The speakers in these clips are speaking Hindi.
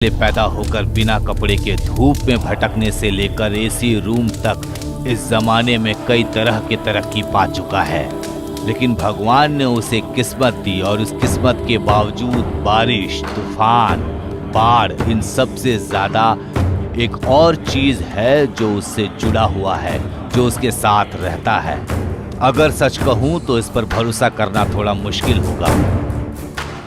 पैदा होकर बिना कपड़े के धूप में भटकने से लेकर एसी रूम तक इस जमाने में कई तरह की तरक्की पा चुका है। लेकिन भगवान ने उसे किस्मत दी और उस किस्मत के बावजूद बारिश, तूफान, बाढ़, इन सब से ज्यादा एक और चीज है जो उससे जुड़ा हुआ है, जो उसके साथ रहता है। अगर सच कहूं तो इस पर भरोसा करना थोड़ा मुश्किल होगा।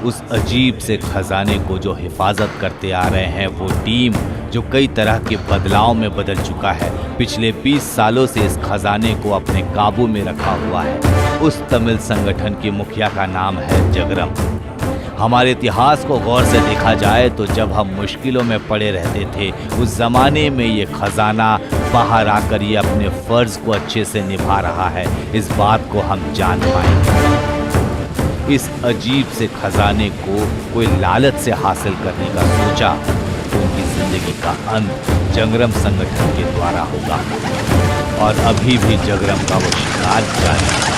उस अजीब से खजाने को जो हिफाजत करते आ रहे हैं वो टीम, जो कई तरह के बदलाव में बदल चुका है, पिछले 20 सालों से इस खजाने को अपने काबू में रखा हुआ है। उस तमिल संगठन के मुखिया का नाम है जगरम। हमारे इतिहास को गौर से देखा जाए तो जब हम मुश्किलों में पड़े रहते थे, उस जमाने में ये खजाना बाहर आकर ये अपने फर्ज को अच्छे से निभा रहा है, इस बात को हम जान पाएंगे। इस अजीब से खजाने को कोई लालच से हासिल करने का सोचा तो उनकी जिंदगी का अंत जगरम संगठन के द्वारा होगा और अभी भी जगरम का वो शिकार जारी है।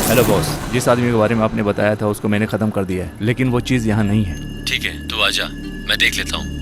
हेलो बॉस, जिस आदमी के बारे में आपने बताया था उसको मैंने ख़त्म कर दिया है, लेकिन वो चीज़ यहाँ नहीं है। ठीक है, तू आजा, मैं देख लेता हूँ।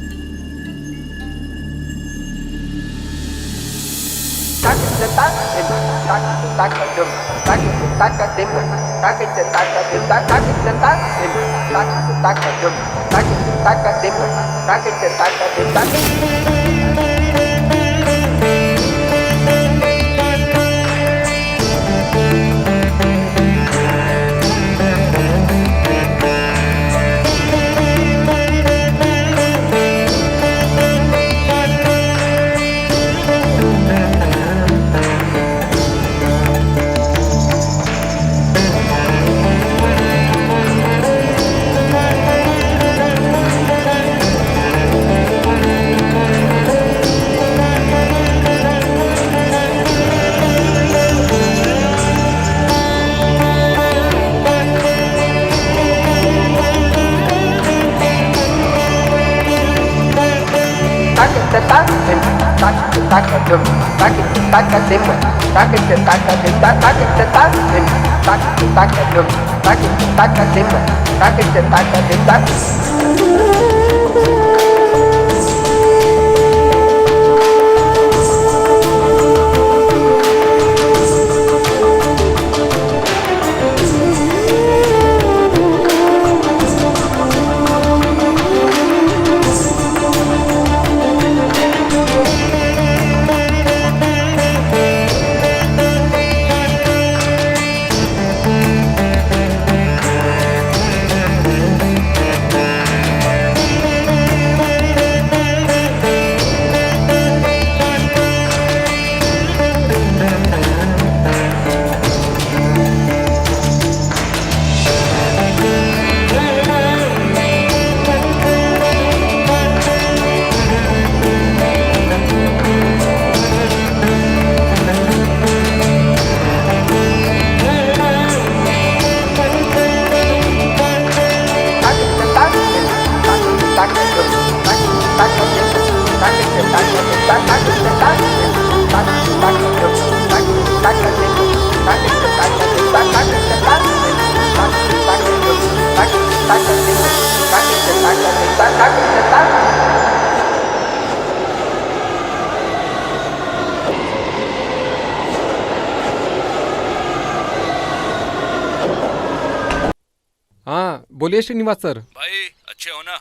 हाँ बोलिए श्रीनिवास सर। भाई अच्छे हो ना?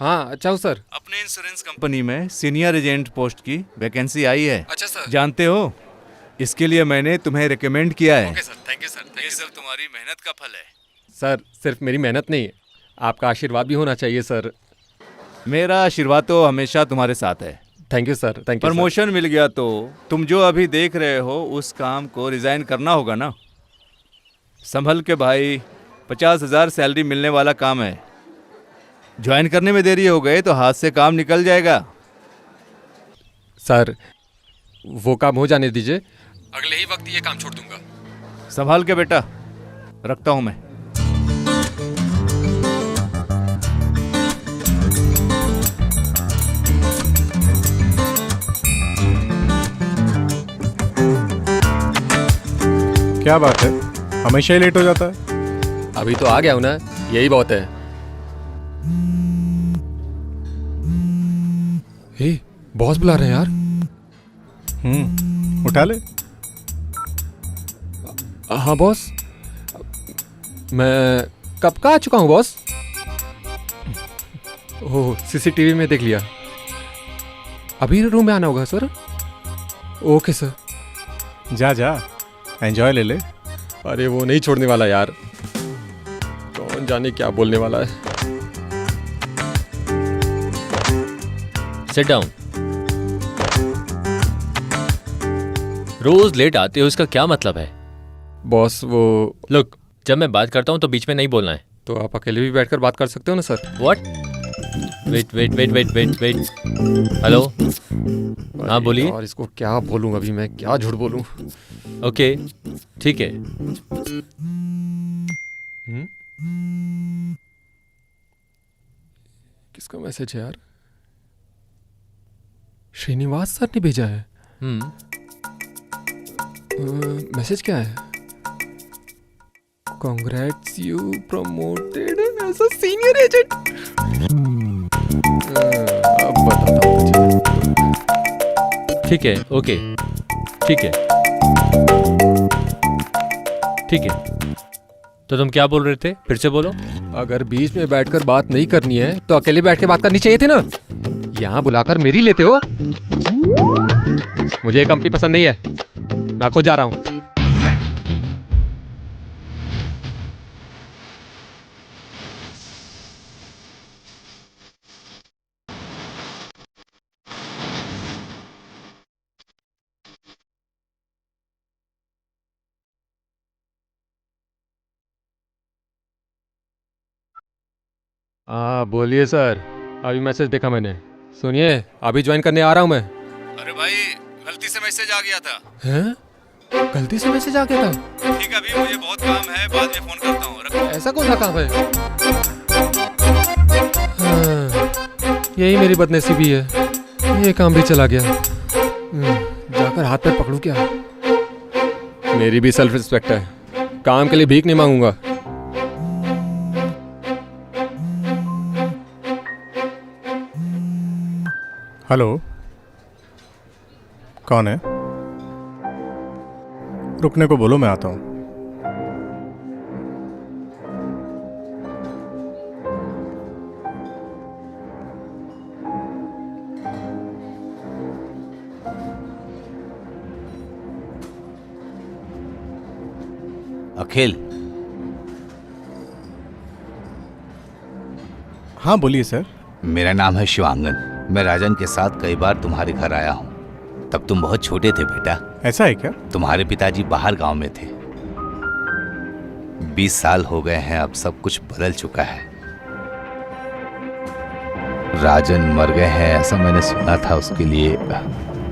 हाँ अच्छा हूँ सर। अपने इंश्योरेंस कंपनी में सीनियर एजेंट पोस्ट की वैकेंसी आई है। अच्छा सर। जानते हो, इसके लिए मैंने तुम्हें रिकमेंड किया है। Okay sir, thank you sir. ये सब तुम्हारी मेहनत का फल है। सर सिर्फ मेरी मेहनत नहीं, आपका आशीर्वाद भी होना चाहिए सर। मेरा आशीर्वाद तो हमेशा तुम्हारे साथ है। Thank you sir, thank you. Promotion मिल गया तो तुम जो अभी देख रहे हो उस काम को रिजाइन करना होगा ना। संभल के भाई, 50,000 सैलरी मिलने वाला काम है। ज्वाइन करने में देरी हो गई तो हाथ से काम निकल जाएगा। सर वो काम हो जाने दीजिए, अगले ही वक्त ये काम छोड़ दूंगा। संभाल के बेटा, रखता हूं मैं। क्या बात है, हमेशा ही लेट हो जाता है। अभी तो आ गया हूँ ना, यही बहुत है। हे बॉस बुला रहे हैं यार। उठा ले। हाँ बॉस, मैं कब का आ चुका हूँ बॉस। ओह सीसीटीवी में देख लिया। अभी रूम में आना होगा सर। Okay sir. जा जा, एंजॉय ले ले। अरे वो नहीं छोड़ने वाला यार, कौन जाने क्या बोलने वाला है। Sit down. रोज लेट आते हो, इसका क्या मतलब है? बॉस वो लुक, जब मैं बात करता हूँ तो बीच में नहीं बोलना है। तो आप अकेले भी बैठकर बात कर सकते हो ना sir. What? Wait wait wait wait wait wait. Hello, हाँ बोलिए। और इसको क्या बोलूँ अभी, मैं क्या झूठ बोलूँ। ओके ठीक है। किसका मैसेज है यार? श्रीनिवास सर ने भेजा है। मैसेज क्या है? Congrats you promoted as a senior agent। अब बताता हूँ तुझे। ठीक है, ओके ठीक है ठीक है। तो तुम क्या बोल रहे थे, फिर से बोलो। अगर बीच में बैठकर बात नहीं करनी है तो अकेले बैठ के बात करनी चाहिए थी ना। यहाँ बुलाकर मेरी लेते हो। मुझे ये कंपनी पसंद नहीं है, मैं खुद जा रहा हूँ। हाँ बोलिए सर, अभी मैसेज देखा मैंने। सुनिए, अभी ज्वाइन करने आ रहा हूँ मैं। अरे भाई, गलती से मैसेज आ गया था। हैं? गलती से मैसेज आ गया था? ठीक है, अभी मुझे बहुत काम है, बाद में फोन करता हूँ। रखो। ऐसा कौन सा काम है? हाँ, यही मेरी बदनसीबी है, ये काम भी चला गया। जाकर हाथ पैर पकड़ूं क्या? मेरी भी सेल्फ रिस्पेक्ट है, काम के लिए भीख नहीं मांगूंगा। हेलो, कौन है? रुकने को बोलो, मैं आता हूँ। अखिल। हाँ बोलिए सर। मेरा नाम है शिवांगन। मैं राजन के साथ कई बार तुम्हारे घर आया हूँ। तब तुम बहुत छोटे थे बेटा। ऐसा है क्या? तुम्हारे पिताजी बाहर गांव में थे। 20 साल हो गए हैं, अब सब कुछ बदल चुका है। राजन मर गए हैं ऐसा मैंने सुना था, उसके लिए।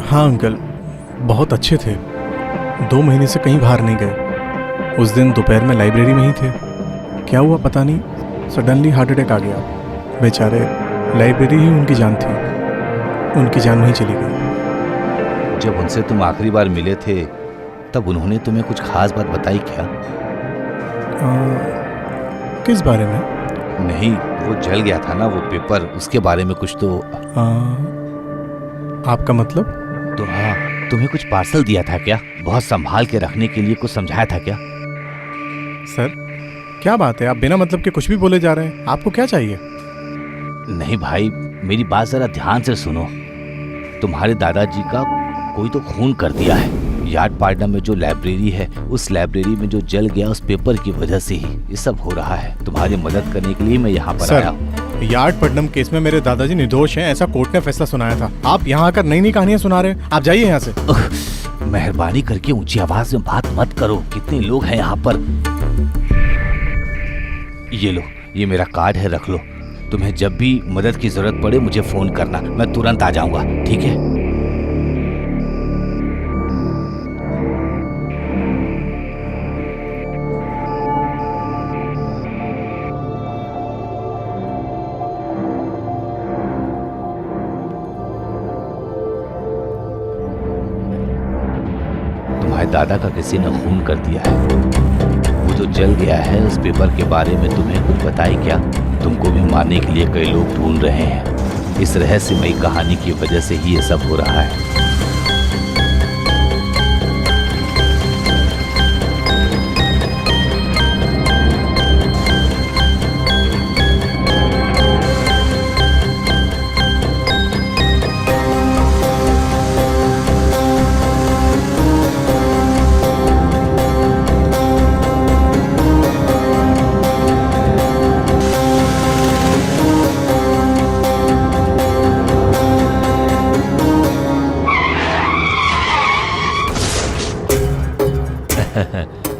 हाँ अंकल, बहुत अच्छे थे। 2 महीने से कहीं बाहर नहीं गए। उस दिन दोपहर में लाइब्रेरी में ही थे। क्या हुआ पता नहीं, सडनली हार्ट अटैक आ गया। बेचारे, लाइब्रेरी ही उनकी जान थी। उनकी जान वहीं चली गई। जब उनसे तुम आखिरी बार मिले थे तब उन्होंने तुम्हें कुछ खास बात बताई क्या? किस बारे में? नहीं, वो जल गया था ना वो पेपर, उसके बारे में कुछ तो। आपका मतलब? तो हाँ, तुम्हें कुछ पार्सल दिया था क्या? बहुत संभाल के रखने के लिए कुछ समझाया था क्या? सर क्या बात है, आप बिना मतलब के कुछ भी बोले जा रहे हैं। आपको क्या चाहिए? नहीं भाई, मेरी बात जरा ध्यान से सुनो। तुम्हारे दादाजी का कोई तो खून कर दिया है। यार्डपाड़ा में जो लाइब्रेरी है, उस लाइब्रेरी में जो जल गया उस पेपर की वजह से ही ये सब हो रहा है। तुम्हारी मदद करने के लिए मैं यहाँ पर आया हूँ। यार्डपट्टनम केस में मेरे दादाजी निर्दोष हैं, ऐसा कोर्ट ने फैसला सुनाया था। आप यहाँ आकर नई नई कहानियां सुना रहे हैं। आप जाइए यहाँ से। मेहरबानी करके ऊंची आवाज में बात मत करो। कितने लोग हैं यहाँ पर। ये लो, ये मेरा कार्ड है, रख लो। तुम्हें जब भी मदद की जरूरत पड़े मुझे फोन करना, मैं तुरंत आ जाऊंगा, ठीक है? तुम्हारे दादा का किसी ने खून कर दिया है। वो जो जल गया है उस पेपर के बारे में तुम्हें कुछ बताई क्या? तुमको भी मारने के लिए कई लोग ढूंढ रहे हैं। इस रहस्यमयी कहानी की वजह से ही ये सब हो रहा है।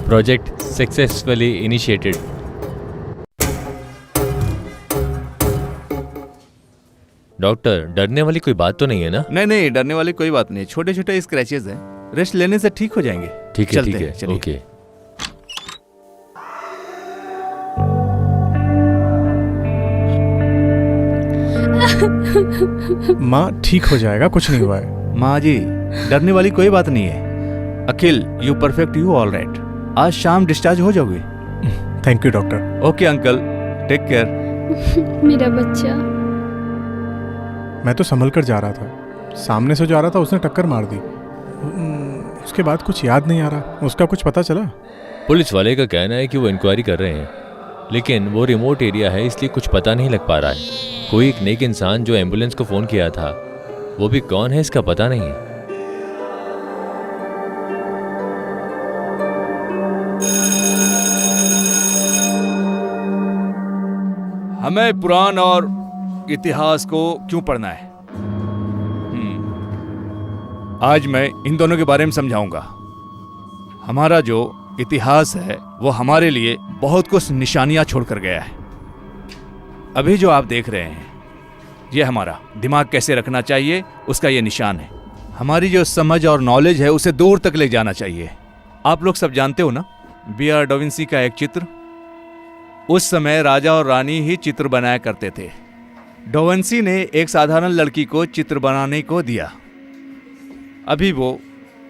Project successfully initiated. डॉक्टर, डरने वाली कोई बात तो नहीं है ना? नहीं नहीं, डरने वाली कोई बात नहीं। छोटे छोटे स्क्रैचेस हैं, रेस्ट लेने से ठीक हो जाएंगे। ठीक है, चलते ठीक हैं, है, चलिए। ओके। माँ ठीक हो जाएगा, कुछ नहीं हुआ है। माँ जी, डरने वाली कोई बात नहीं है। Akhil, you perfect, you all right. आज शाम डिस्चार्ज हो जाओगे। Thank you doctor. Okay uncle, take care. मेरा बच्चा। मैं तो संभल कर जा रहा था, सामने से जो आ रहा था उसने टक्कर मार दी। उसके बाद कुछ याद नहीं आ रहा। उसका कुछ पता चला? पुलिस वाले का कहना है कि वो इंक्वायरी कर रहे हैं, लेकिन वो रिमोट एरिया है इसलिए कुछ पता नहीं लग पा रहा है। कोई एक नेक इंसान जो एम्बुलेंस को फोन किया था, वो भी कौन है इसका पता नहीं है। हमें पुराण और इतिहास को क्यों पढ़ना है? आज मैं इन दोनों के बारे में समझाऊंगा। हमारा जो इतिहास है वो हमारे लिए बहुत कुछ निशानियां छोड़कर गया है। अभी जो आप देख रहे हैं ये हमारा दिमाग कैसे रखना चाहिए उसका ये निशान है। हमारी जो समझ और नॉलेज है उसे दूर तक ले जाना चाहिए। आप लोग सब जानते हो ना, B.R. डा विंसी का एक चित्र। उस समय राजा और रानी ही चित्र बनाया करते थे। डा विंसी ने एक साधारण लड़की को चित्र बनाने को दिया। अभी वो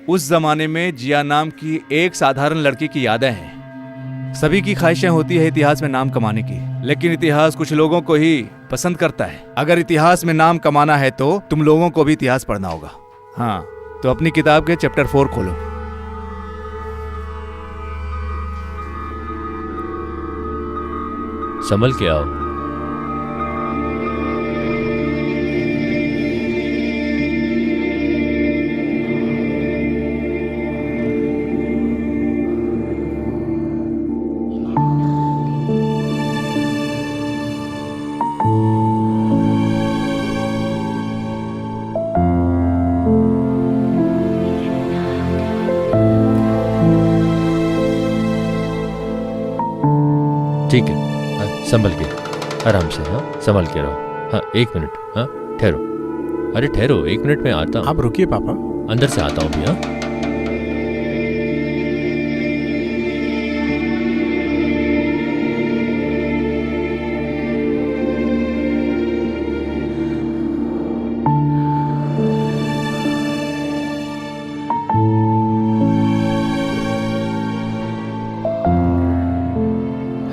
उस जमाने में जिया नाम की एक साधारण लड़की की यादें हैं। सभी की ख्वाहिशें होती है इतिहास में नाम कमाने की, लेकिन इतिहास कुछ लोगों को ही पसंद करता है। अगर इतिहास में नाम कमाना है तो तुम लोगों को भी इतिहास पढ़ना होगा। हाँ, तो अपनी किताब के चैप्टर 4 खोलो। संभल के आओ। ठीक है, संभल के, आराम से। हाँ, संभल के रहो। हाँ, 1 मिनट। हाँ, ठहरो। अरे ठहरो, 1 मिनट में आता हूँ। आप रुकिए पापा। अंदर से आता हूँ भैया।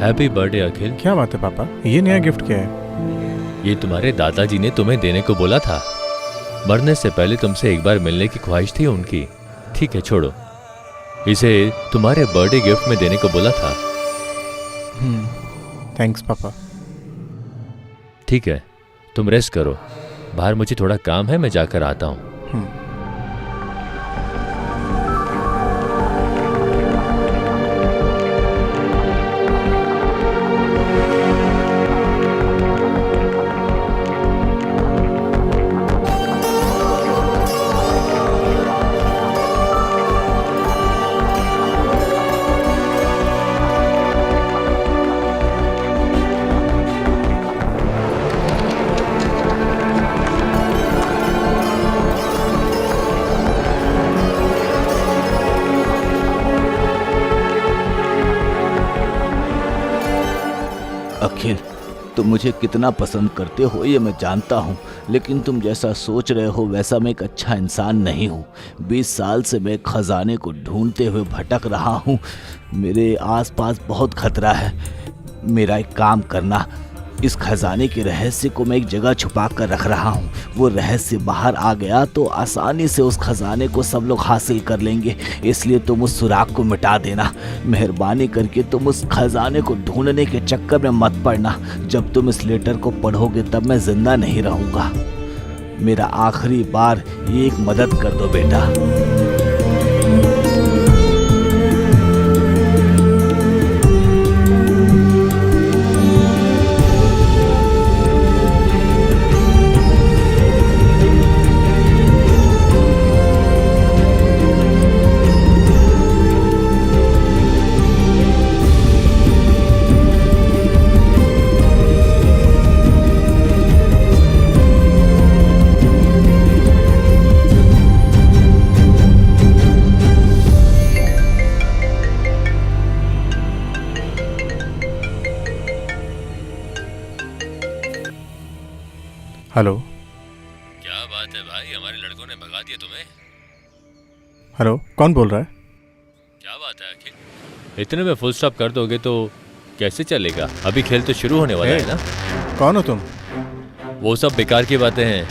हैप्पी बर्थडे अखिल। क्या बात है पापा, ये नया गिफ्ट क्या है? ये तुम्हारे दादाजी ने तुम्हें देने को बोला था। मरने से पहले तुमसे एक बार मिलने की ख्वाहिश थी उनकी। ठीक है, छोड़ो, इसे तुम्हारे बर्थडे गिफ्ट में देने को बोला था। थैंक्स पापा। ठीक है, तुम रेस्ट करो, बाहर मुझे थोड़ा काम है, मैं जाकर आता हूँ। अखिल, तुम मुझे कितना पसंद करते हो ये मैं जानता हूँ, लेकिन तुम जैसा सोच रहे हो वैसा मैं एक अच्छा इंसान नहीं हूँ। 20 साल से मैं खजाने को ढूंढते हुए भटक रहा हूँ। मेरे आसपास बहुत खतरा है। मेरा एक काम करना, इस खजाने के रहस्य को मैं एक जगह छुपा कर रख रहा हूँ। वो रहस्य बाहर आ गया तो आसानी से उस खजाने को सब लोग हासिल कर लेंगे, इसलिए तुम उस सुराग को मिटा देना। मेहरबानी करके तुम उस खजाने को ढूंढने के चक्कर में मत पड़ना। जब तुम इस लेटर को पढ़ोगे तब मैं जिंदा नहीं रहूँगा। मेरा आखिरी बार ये एक मदद कर दो बेटा। हेलो। क्या बात है भाई, हमारे लड़कों ने भगा दिया तुम्हें। हेलो, कौन बोल रहा है? क्या बात है अखिल, इतने में फुल स्टॉप कर दोगे तो कैसे चलेगा? अभी खेल तो शुरू होने वाला है ना। कौन हो तुम? वो सब बेकार की बातें हैं,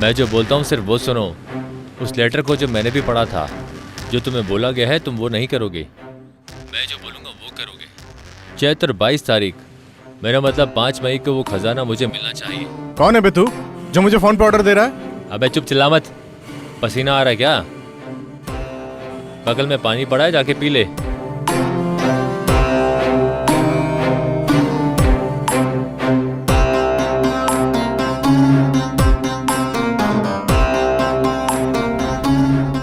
मैं जो बोलता हूँ सिर्फ वो सुनो। उस लेटर को जो मैंने भी पढ़ा था, जो तुम्हें बोला गया है तुम वो नहीं करोगे, मैं जो बोलूँगा वो करोगे। चैत्र 22 तारीख, मेरा मतलब 5 मई को वो खजाना मुझे मिलना चाहिए। कौन है बे तू जो मुझे फोन पे ऑर्डर दे रहा है? अबे चुप, चिल्ला मत। पसीना आ रहा है क्या? बगल में पानी पड़ा है, जाके पी ले।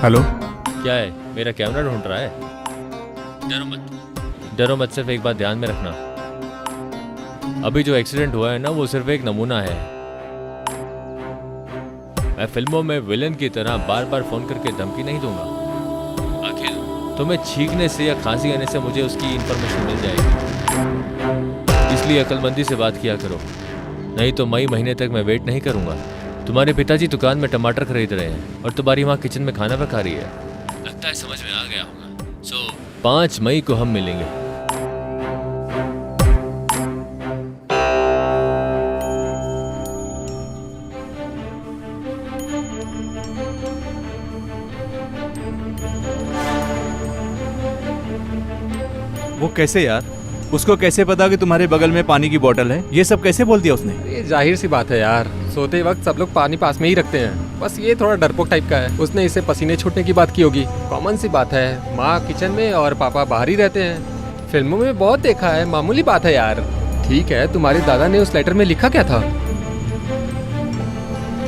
हेलो। क्या है, मेरा कैमरा ढूंढ रहा है? डरो मत, डरो मत, सिर्फ एक बात ध्यान में रखना, अभी जो एक्सीडेंट हुआ है ना वो सिर्फ एक नमूना है। मैं फिल्मों में विलेन की तरह बार बार फोन करके धमकी नहीं दूंगा। अखिल, तुम्हें छींकने से या खांसी आने से मुझे उसकी इंफॉर्मेशन मिल जाएगी, इसलिए अक्लमंदी से बात किया करो, नहीं तो मई महीने तक मैं वेट नहीं करूंगा। तुम्हारे पिताजी दुकान में टमाटर खरीद रहे हैं और तुम्हारी माँ किचन में खाना पका रही है। लगता है समझ में आ गया होगा। सो 5 मई को हम मिलेंगे। वो कैसे यार? उसको कैसे पता कि तुम्हारे बगल में पानी की बोतल है? ये सब कैसे बोल दिया उसने? ये जाहिर सी बात है यार, सोते वक्त सब लोग पानी पास में ही रखते हैं, बस ये थोड़ा डरपोक टाइप का है। उसने इसे पसीने छूटने की बात की होगी, कॉमन सी बात है। माँ किचन में और पापा बाहर ही रहते हैं, फिल्मों में बहुत देखा है, मामूली बात है यार। ठीक है, तुम्हारे दादा ने उस लेटर में लिखा क्या था?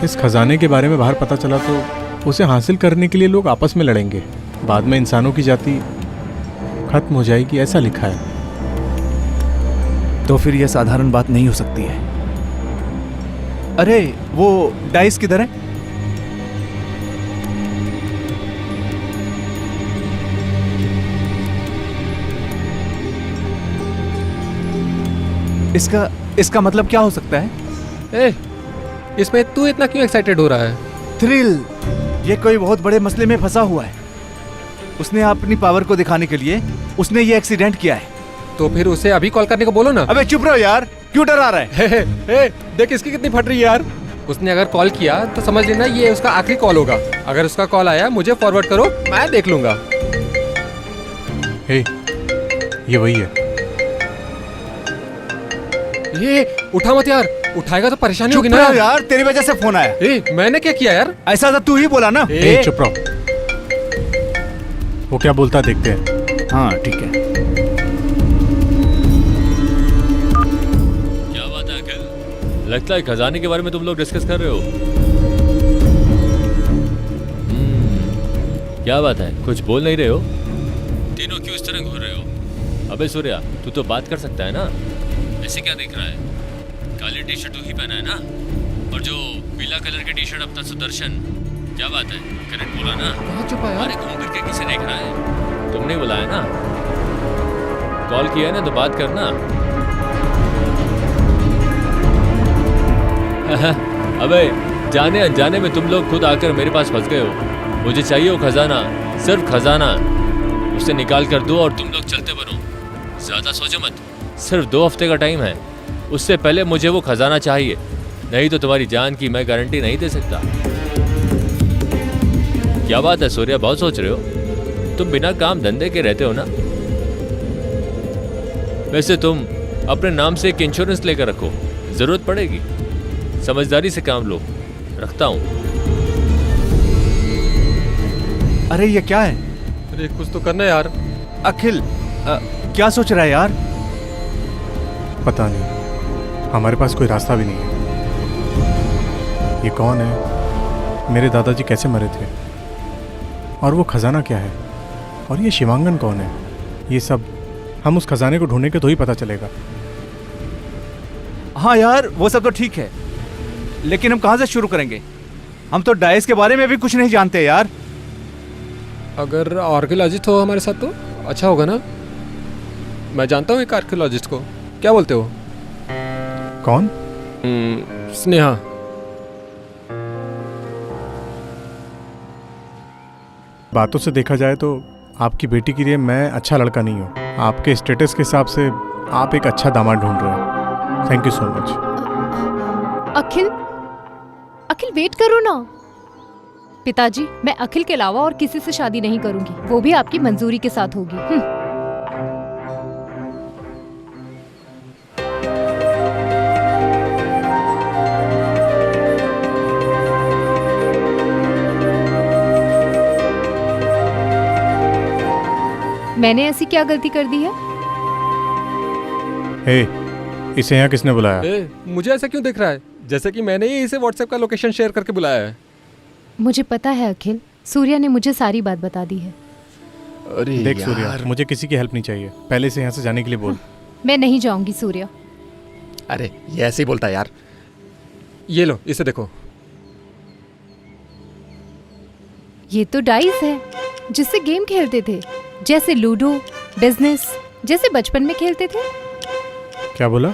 इस खजाने के बारे में बाहर पता चला तो उसे हासिल करने के लिए लोग आपस में लड़ेंगे, बाद में इंसानों की जाति खत्म हो जाएगी, ऐसा लिखा है। तो फिर यह साधारण बात नहीं हो सकती है। अरे वो डाइस किधर है? इसका मतलब क्या हो सकता है? ए, इसमें तू इतना क्यों एक्साइटेड हो रहा है? थ्रिल, ये कोई बहुत बड़े मसले में फंसा हुआ है। उसने अपनी पावर को दिखाने के लिए उसने ये एक्सीडेंट किया है। तो फिर उसे अभी कॉल करने को बोलो ना। अबे चुप रहो यार, क्यों डरा रहा है? हे, देख इसकी कितनी फट रही है यार। उसने अगर कॉल किया तो समझ लेना ये उसका आखिरी कॉल होगा। अगर उसका कॉल आया मुझे फॉरवर्ड करो, मैं देख लूंगा। हे, ये वही है। ये उठा मत यार, उठाएगा तो परेशानी चुप होगी ना रहो यार, तेरी वजह से फोन आया। मैंने क्या किया यार? ऐसा तो तू ही बोला ना। हे, चुप रहो। वो क्या बोलता देखते हैं। हाँ ठीक है। क्या बात है अखिल? लगता है खजाने के बारे में तुम लोग डिस्कस कर रहे हो। क्या बात है, कुछ बोल नहीं रहे हो? तीनों क्यों इस तरह घूर रहे हो? अबे सूर्या, तू तो बात कर सकता है ना, ऐसे क्या देख रहा है? काली टी शर्ट तू ही पहना है ना, और जो पीला कलर की टी शर्ट अपना सुदर्शन। क्या बात है, करेक्ट बोला ना? चुप यार। अरे घूम फिर के किसे देख रहा है? तुमने बुलाया ना, कॉल किया है ना, तो बात करना। अबे जाने अनजाने में तुम लोग खुद आकर मेरे पास फंस गए हो। मुझे चाहिए वो खजाना, सिर्फ खजाना। उसे निकाल कर दो और तुम लोग चलते बनो। ज्यादा सोचो मत, सिर्फ 2 हफ्ते का टाइम है। उससे पहले मुझे वो खजाना चाहिए, नहीं तो तुम्हारी जान की मैं गारंटी नहीं दे सकता। क्या बात है सूर्या, बहुत सोच रहे हो? तुम बिना काम धंधे के रहते हो ना? वैसे तुम अपने नाम से एक इंश्योरेंस लेकर रखो, जरूरत पड़ेगी। समझदारी से काम लो, रखता हूं। अरे ये क्या है? अरे कुछ तो करना है यार। अखिल क्या सोच रहा है यार? पता नहीं, हमारे पास कोई रास्ता भी नहीं है। ये कौन है? मेरे दादाजी कैसे मरे थे? और वो खजाना क्या है? और ये शिवांगन कौन है? ये सब हम उस खजाने को ढूंढेंगे तो ही पता चलेगा। हाँ यार, वो सब तो ठीक है, लेकिन हम कहाँ से शुरू करेंगे? हम तो डाइस के बारे में भी कुछ नहीं जानते यार। अगर आर्कियोलॉजिस्ट हो हमारे साथ तो अच्छा होगा ना। मैं जानता हूँ एक आर्कियोलॉजिस्ट को, क्या बोलते हो? कौन? स्नेहा। बातों से देखा जाए तो आपकी बेटी के लिए मैं अच्छा लड़का नहीं हूँ। आपके स्टेटस के हिसाब से आप एक अच्छा दामाद ढूंढ रहे हो। Thank you so much. Akhil, Akhil wait करो ना। पिताजी, मैं अखिल के अलावा और किसी से शादी नहीं करूंगी, वो भी आपकी मंजूरी के साथ होगी। मैंने ऐसी क्या गलती कर दी है? हे, इसे यहाँ किसने बुलाया? मुझे ऐसा क्यों दिख रहा है जैसे कि मैंने ही इसे व्हाट्सएप का लोकेशन शेयर करके बुलाया है? मुझे पता है अखिल, सूर्या ने मुझे सारी बात बता दी है। अरे देख सूर्या, मुझे किसी की हेल्प नहीं चाहिए, पहले से यहाँ से जाने के लिए बोल। मैं नहीं जाऊंगी सूर्या। अरे ये ऐसे ही बोलता है यार। ये लो, इसे देखो। ये तो डाइस है, जिससे गेम खेलते थे, जैसे लूडो, बिजनेस, जैसे बचपन में खेलते थे। क्या बोला?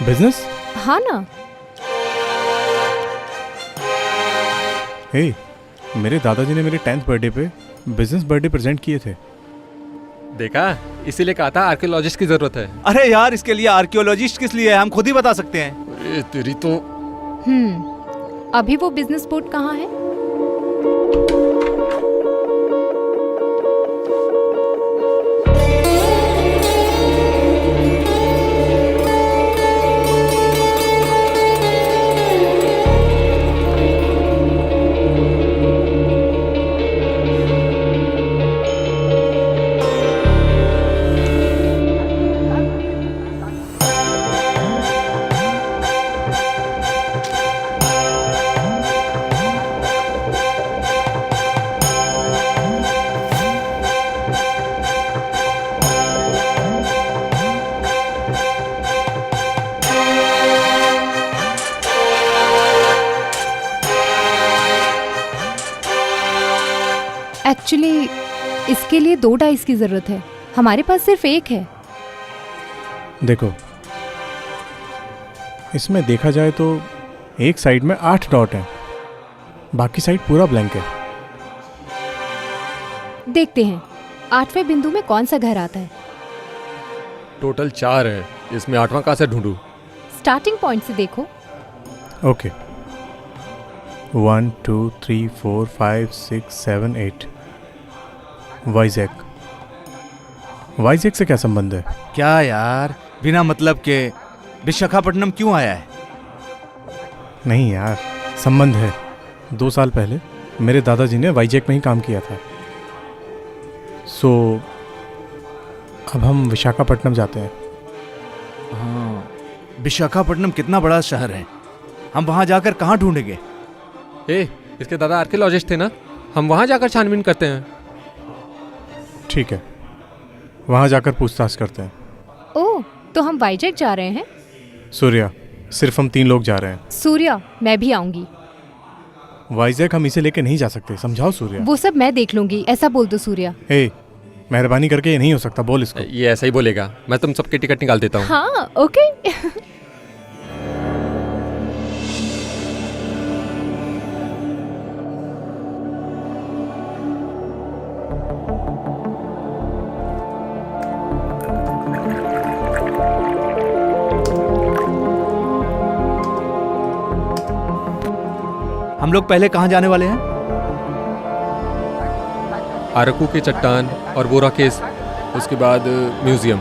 बिजनेस? हाँ ना। हे, मेरे दादाजी ने मेरे 10th बर्थडे पे बिजनेस बर्थडे प्रेजेंट किए थे। देखा, इसीलिए कहा था आर्कियोलॉजिस्ट की जरूरत है। अरे यार, इसके लिए आर्कियोलॉजिस्ट किस लिए है? हम खुद ही बता सकते हैं। अरे तेरी तो। अभी वो बिजनेस बोर्ड कहाँ है? एक्चुअली इसके लिए 2 डाइस की जरूरत है, हमारे पास सिर्फ एक है। देखो, इसमें देखा जाए तो एक साइड में 8 डॉट हैं, बाकी साइड पूरा ब्लैंक है। देखते हैं 8वें बिंदु में कौन सा घर आता है। टोटल 4 है, इसमें 8वां कहाँ से ढूंढूं? स्टार्टिंग पॉइंट से देखो। ओके 1 2 3 4 5 6 7 8 वाइजैक। वाइजैक से क्या संबंध है? क्या यार, बिना मतलब के विशाखापट्टनम क्यों आया है? नहीं यार, संबंध है। 2 साल पहले मेरे दादाजी ने वाइजैक में ही काम किया था। सो अब हम विशाखापट्टनम जाते हैं। हाँ, विशाखापट्टनम कितना बड़ा शहर है, हम वहां जाकर कहाँ ढूंढेंगे? इसके दादा आर्कियोलॉजिस्ट थे ना, हम वहाँ जाकर छानबीन करते हैं। ठीक है, वहाँ जाकर पूछताछ करते हैं। ओह, तो हम वाइजैक जा रहे हैं? सूर्या, सिर्फ हम 3 लोग जा रहे हैं। सूर्या, मैं भी आऊंगी। वाइजैक हम इसे लेके नहीं जा सकते, समझाओ सूर्या। वो सब मैं देख लूंगी, ऐसा बोल दो सूर्या। मेहरबानी करके ये नहीं हो सकता, बोल इसको। ये ऐसा ही बोलेगा, मैं तुम सबके टिकट निकाल देता हूँ। हाँ, ओके। हम लोग पहले कहाँ जाने वाले हैं? अरकू के चट्टान और बोरा केस, उसके बाद म्यूजियम,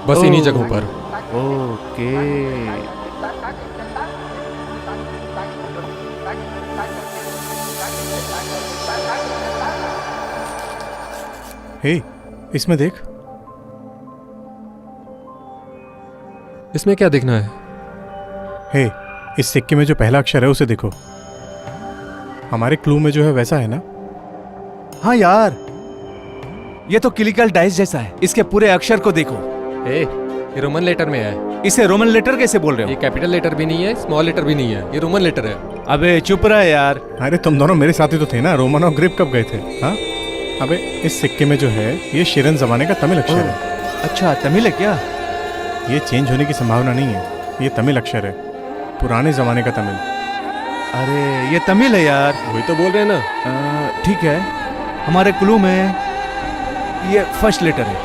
बस इन्हीं जगहों पर। ओके। इसमें देख। इसमें क्या देखना है? इस सिक्के में जो पहला अक्षर है उसे देखो। हमारे क्लू में जो है वैसा है ना? हाँ यार, ये तो क्लिकल डाइस जैसा है। इसके पूरे अक्षर को देखो। ये रोमन लेटर में है। इसे रोमन लेटर कैसे बोल रहे ये हो? कैपिटल लेटर भी नहीं है, स्मॉल लेटर भी नहीं है, ये रोमन लेटर है। अबे चुप रहा यार। अरे तुम दोनों मेरे साथी तो थे ना, रोमन और ग्रीक कब गए थे? हाँ, अबे इस सिक्के में जो है ये शिरन जमाने का तमिल अक्षर है। अच्छा, तमिल है क्या? ये चेंज होने की संभावना नहीं है, ये तमिल अक्षर है, पुराने जमाने का तमिल। अरे ये तमिल है यार। वही तो बोल रहे हैं ना। ठीक है, हमारे क्लू में ये फर्स्ट लेटर है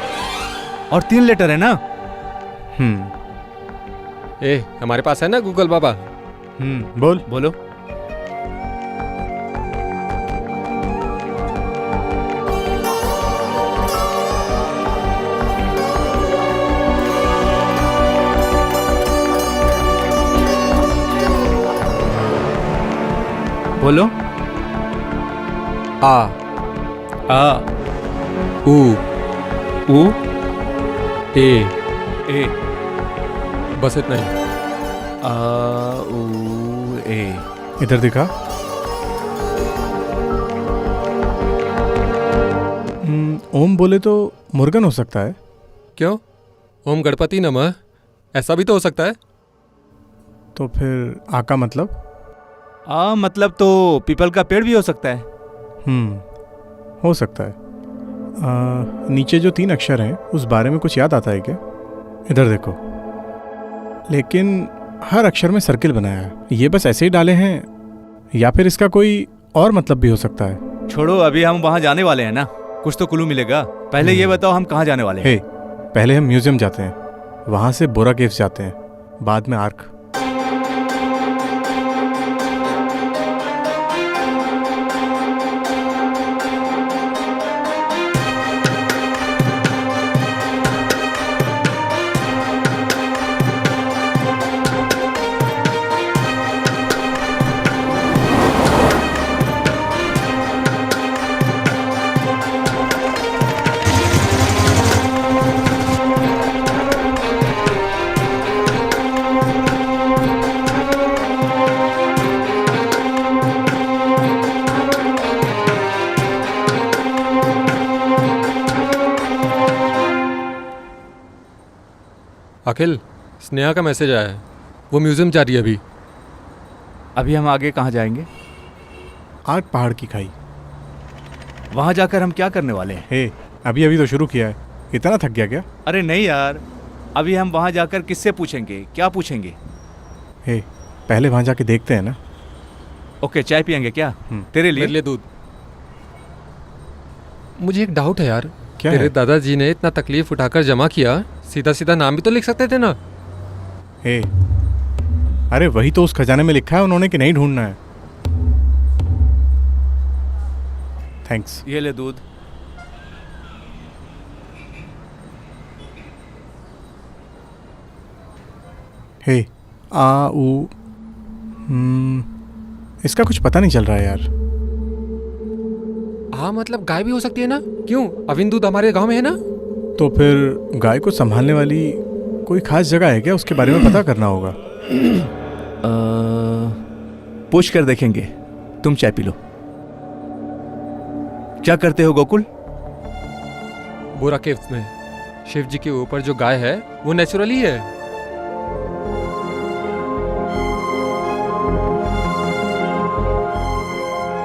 और 3 लेटर है ना? हमारे पास है ना गूगल बाबा। बोलो। बोलो। आ उ ए बस इतना ही। आ उ ए। इधर दिखा। ओम बोले तो मुर्गन हो सकता है। क्यों? ओम गणपति नमः, ऐसा भी तो हो सकता है। तो फिर आ का मतलब? मतलब तो पीपल का पेड़ भी हो सकता है। हो सकता है। नीचे जो 3 अक्षर हैं उस बारे में कुछ याद आता है क्या? इधर देखो। लेकिन हर अक्षर में सर्किल बनाया है, ये बस ऐसे ही डाले हैं या फिर इसका कोई और मतलब भी हो सकता है? छोड़ो, अभी हम वहां जाने वाले हैं ना, कुछ तो क्लू मिलेगा। पहले ये बताओ हम कहाँ जाने वाले हैं? पहले हम म्यूजियम जाते हैं, वहां से बोरा केव्स जाते हैं, बाद में आर्क। अखिल, स्नेहा का मैसेज आया है, वो म्यूजियम जा रही है अभी। अभी हम आगे कहाँ जाएंगे? आर्क पहाड़ की खाई। वहां जाकर हम क्या करने वाले हैं? अभी तो शुरू किया है, इतना थक गया क्या? अरे नहीं यार, अभी हम वहां जाकर किससे पूछेंगे, क्या पूछेंगे? पहले वहां जाके देखते हैं ना। ओके, चाय पियेंगे क्या? तेरे लिए? मेरे लिए दूध। मुझे एक डाउट है यार, क्या तेरे है? दादाजी ने इतना तकलीफ उठाकर जमा किया, सीधा सीधा नाम भी तो लिख सकते थे ना। हे, अरे वही तो उस खजाने में लिखा है उन्होंने कि नहीं ढूंढना है। थैंक्स। ये ले दूध। हे, आ ऊ, इसका कुछ पता नहीं चल रहा है यार। हाँ मतलब गाय भी हो सकती है ना, क्यों? अविन दूध हमारे गांव में है ना। तो फिर गाय को संभालने वाली कोई खास जगह है क्या? उसके बारे में पता करना होगा। पूछ कर देखेंगे। तुम चाय पी लो। क्या करते हो गोकुल? बोरा केव्स में शिव जी के ऊपर जो गाय है वो नेचुरली है।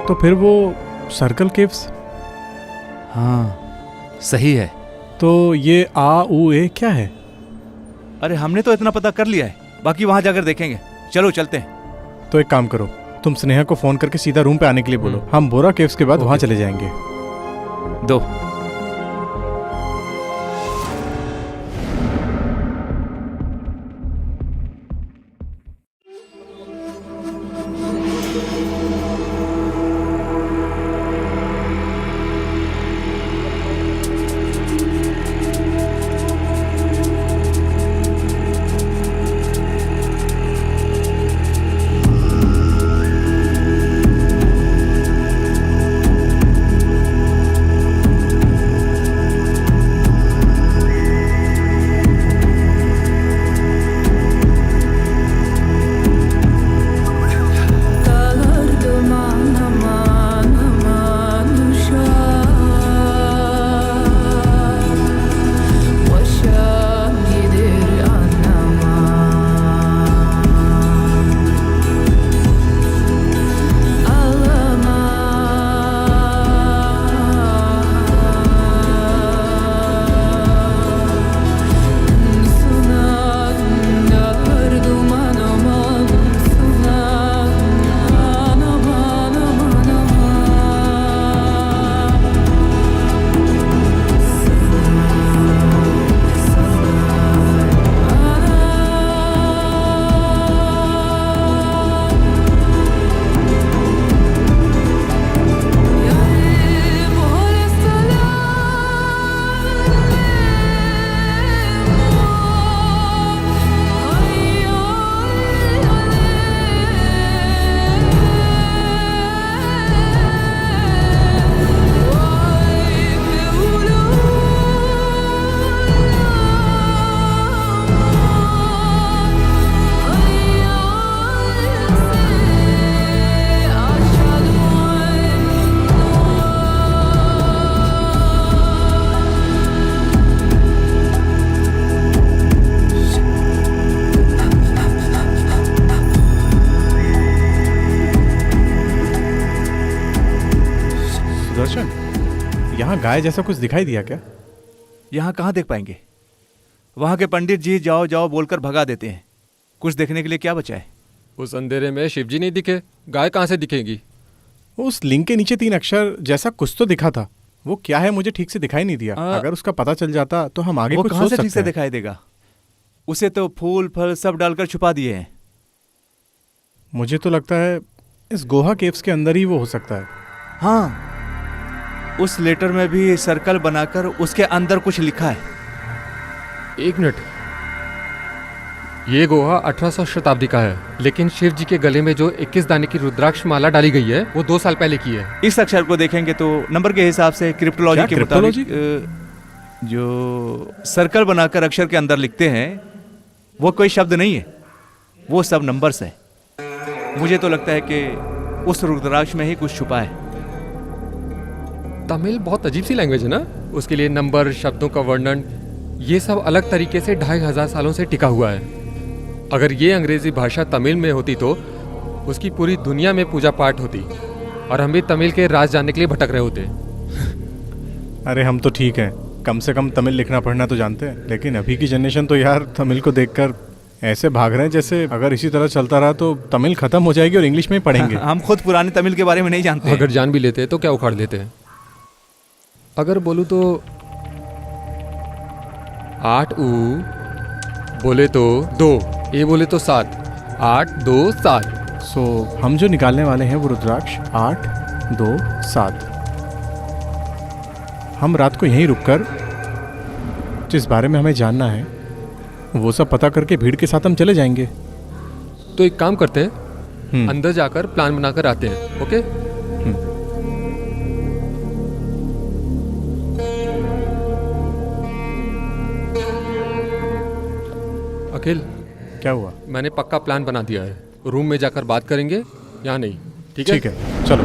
तो फिर वो सर्कल केव्स? हाँ सही है। तो ये आ ऊ ए क्या है? अरे हमने तो इतना पता कर लिया है, बाकी वहां जाकर देखेंगे। चलो चलते हैं। तो एक काम करो, तुम स्नेहा को फोन करके सीधा रूम पे आने के लिए बोलो। हम बोरा केव्स के बाद वहां चले जाएंगे। दो। यहाँ गाय जैसा कुछ दिखाई दिया क्या? यहाँ कहाँ देख पाएंगे? वहां के पंडित जी जाओ जाओ बोलकर भगा देते हैं। कुछ देखने के लिए क्या बचा है? उस अंधेरे में शिवजी नहीं दिखे, गाय कहाँ से दिखेगी? उस लिंक के नीचे 3 अक्षर जैसा कुछ तो दिखा था, वो क्या है मुझे ठीक से दिखाई नहीं दिया। अगर उसका पता चल जाता तो हम आगे कुछ सोच सकते हैं। ठीक से दिखाई देगा? उसे तो फूल फल सब डालकर छुपा दिए हैं। मुझे तो लगता है इस गोहा केव्स के अंदर ही वो हो सकता है। हाँ, उस लेटर में भी सर्कल बनाकर उसके अंदर कुछ लिखा है। 1 मिनट, ये गोहा 1800 शताब्दी का है, लेकिन शिव जी के गले में जो 21 दाने की रुद्राक्ष माला डाली गई है वो 2 साल पहले की है। इस अक्षर को देखेंगे तो नंबर के हिसाब से क्रिप्टोलॉजी के मुताबिक जो सर्कल बनाकर अक्षर के अंदर लिखते हैं वो कोई शब्द नहीं है, वो सब नंबर्स है। मुझे तो लगता है कि उस रुद्राक्ष में ही कुछ छुपा है। तमिल बहुत अजीब सी लैंग्वेज है ना, उसके लिए नंबर, शब्दों का वर्णन, ये सब अलग तरीके से 2500 सालों से टिका हुआ है। अगर ये अंग्रेजी भाषा तमिल में होती तो उसकी पूरी दुनिया में पूजा पाठ होती और हम भी तमिल के राज जानने के लिए भटक रहे होते। अरे हम तो ठीक है, कम से कम तमिल लिखना पढ़ना तो जानते हैं, लेकिन अभी की जनरेशन तो यार तमिल को देखकर ऐसे भाग रहे हैं जैसे अगर इसी तरह चलता रहा तो तमिल खत्म हो जाएगी और इंग्लिश में ही पढ़ेंगे। हम खुद पुराने तमिल के बारे में नहीं जानते। अगर जान भी लेते तो क्या उखाड़ देते हैं। अगर बोलूँ तो 8 ऊ बोले तो 2, ए बोले तो 7, 8 2 7। सो हम जो निकालने वाले हैं वो रुद्राक्ष 8 2 7। हम रात को यहीं रुककर जिस बारे में हमें जानना है वो सब पता करके भीड़ के साथ हम चले जाएंगे। तो एक काम करते हैं, अंदर जाकर प्लान बनाकर आते हैं। ओके? अखिल, क्या हुआ? मैंने पक्का प्लान बना दिया है। रूम में जाकर बात करेंगे या नहीं? ठीक है? ठीक है, चलो।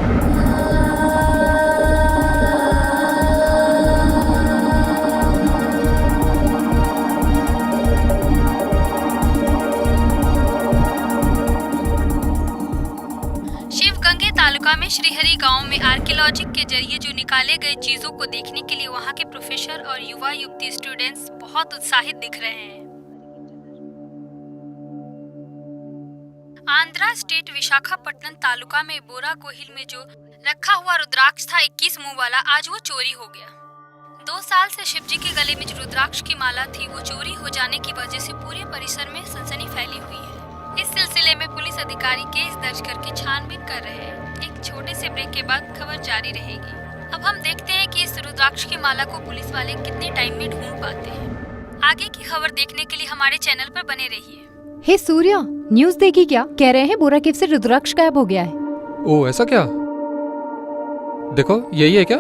शिवगंगे तालुका में श्रीहरि गांव में आर्कियोलॉजी के जरिए जो निकाले गए चीजों को देखने के लिए वहां के प्रोफेसर और युवा युवती स्टूडेंट्स बहुत उत्साहित दिख रहे हैं। आंध्रा स्टेट विशाखापट्टनम तालुका में बोरा कोहिल में जो रखा हुआ रुद्राक्ष था 21 मुंह वाला, आज वो चोरी हो गया। 2 साल से शिवजी के गले में जो रुद्राक्ष की माला थी वो चोरी हो जाने की वजह से पूरे परिसर में सनसनी फैली हुई है। इस सिलसिले में पुलिस अधिकारी केस दर्ज करके छानबीन कर रहे हैं। एक छोटे से ब्रेक के बाद खबर जारी रहेगी। अब हम देखते हैं कि इस रुद्राक्ष की माला को पुलिस वाले कितने टाइम में ढूंढ पाते हैं। आगे की खबर देखने के लिए हमारे चैनल पर बने रहिए। हे सूर्या, न्यूज़ देखी क्या? कह रहे हैं बोरा केव से रुद्राक्ष गायब हो गया है। ओ ऐसा क्या? देखो यही है क्या?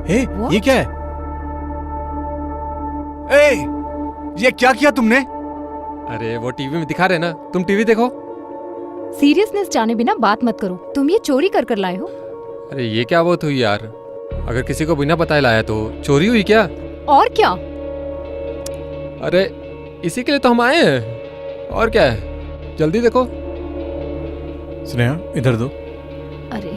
ए, ये क्या है? ए, ये क्या किया तुमने? अरे वो टीवी में दिखा रहे ना, तुम टीवी देखो। सीरियसनेस जाने बिना बात मत करो। तुम ये चोरी कर लाए हो? अरे ये क्या बात हुई यार? अगर किसी को बिना बताए लाया तो चोरी हुई क्या? और क्या? अरे इसी के लिए तो हम आए हैं। और क्या है? जल्दी देखो। स्नेहा, इधर दो। अरे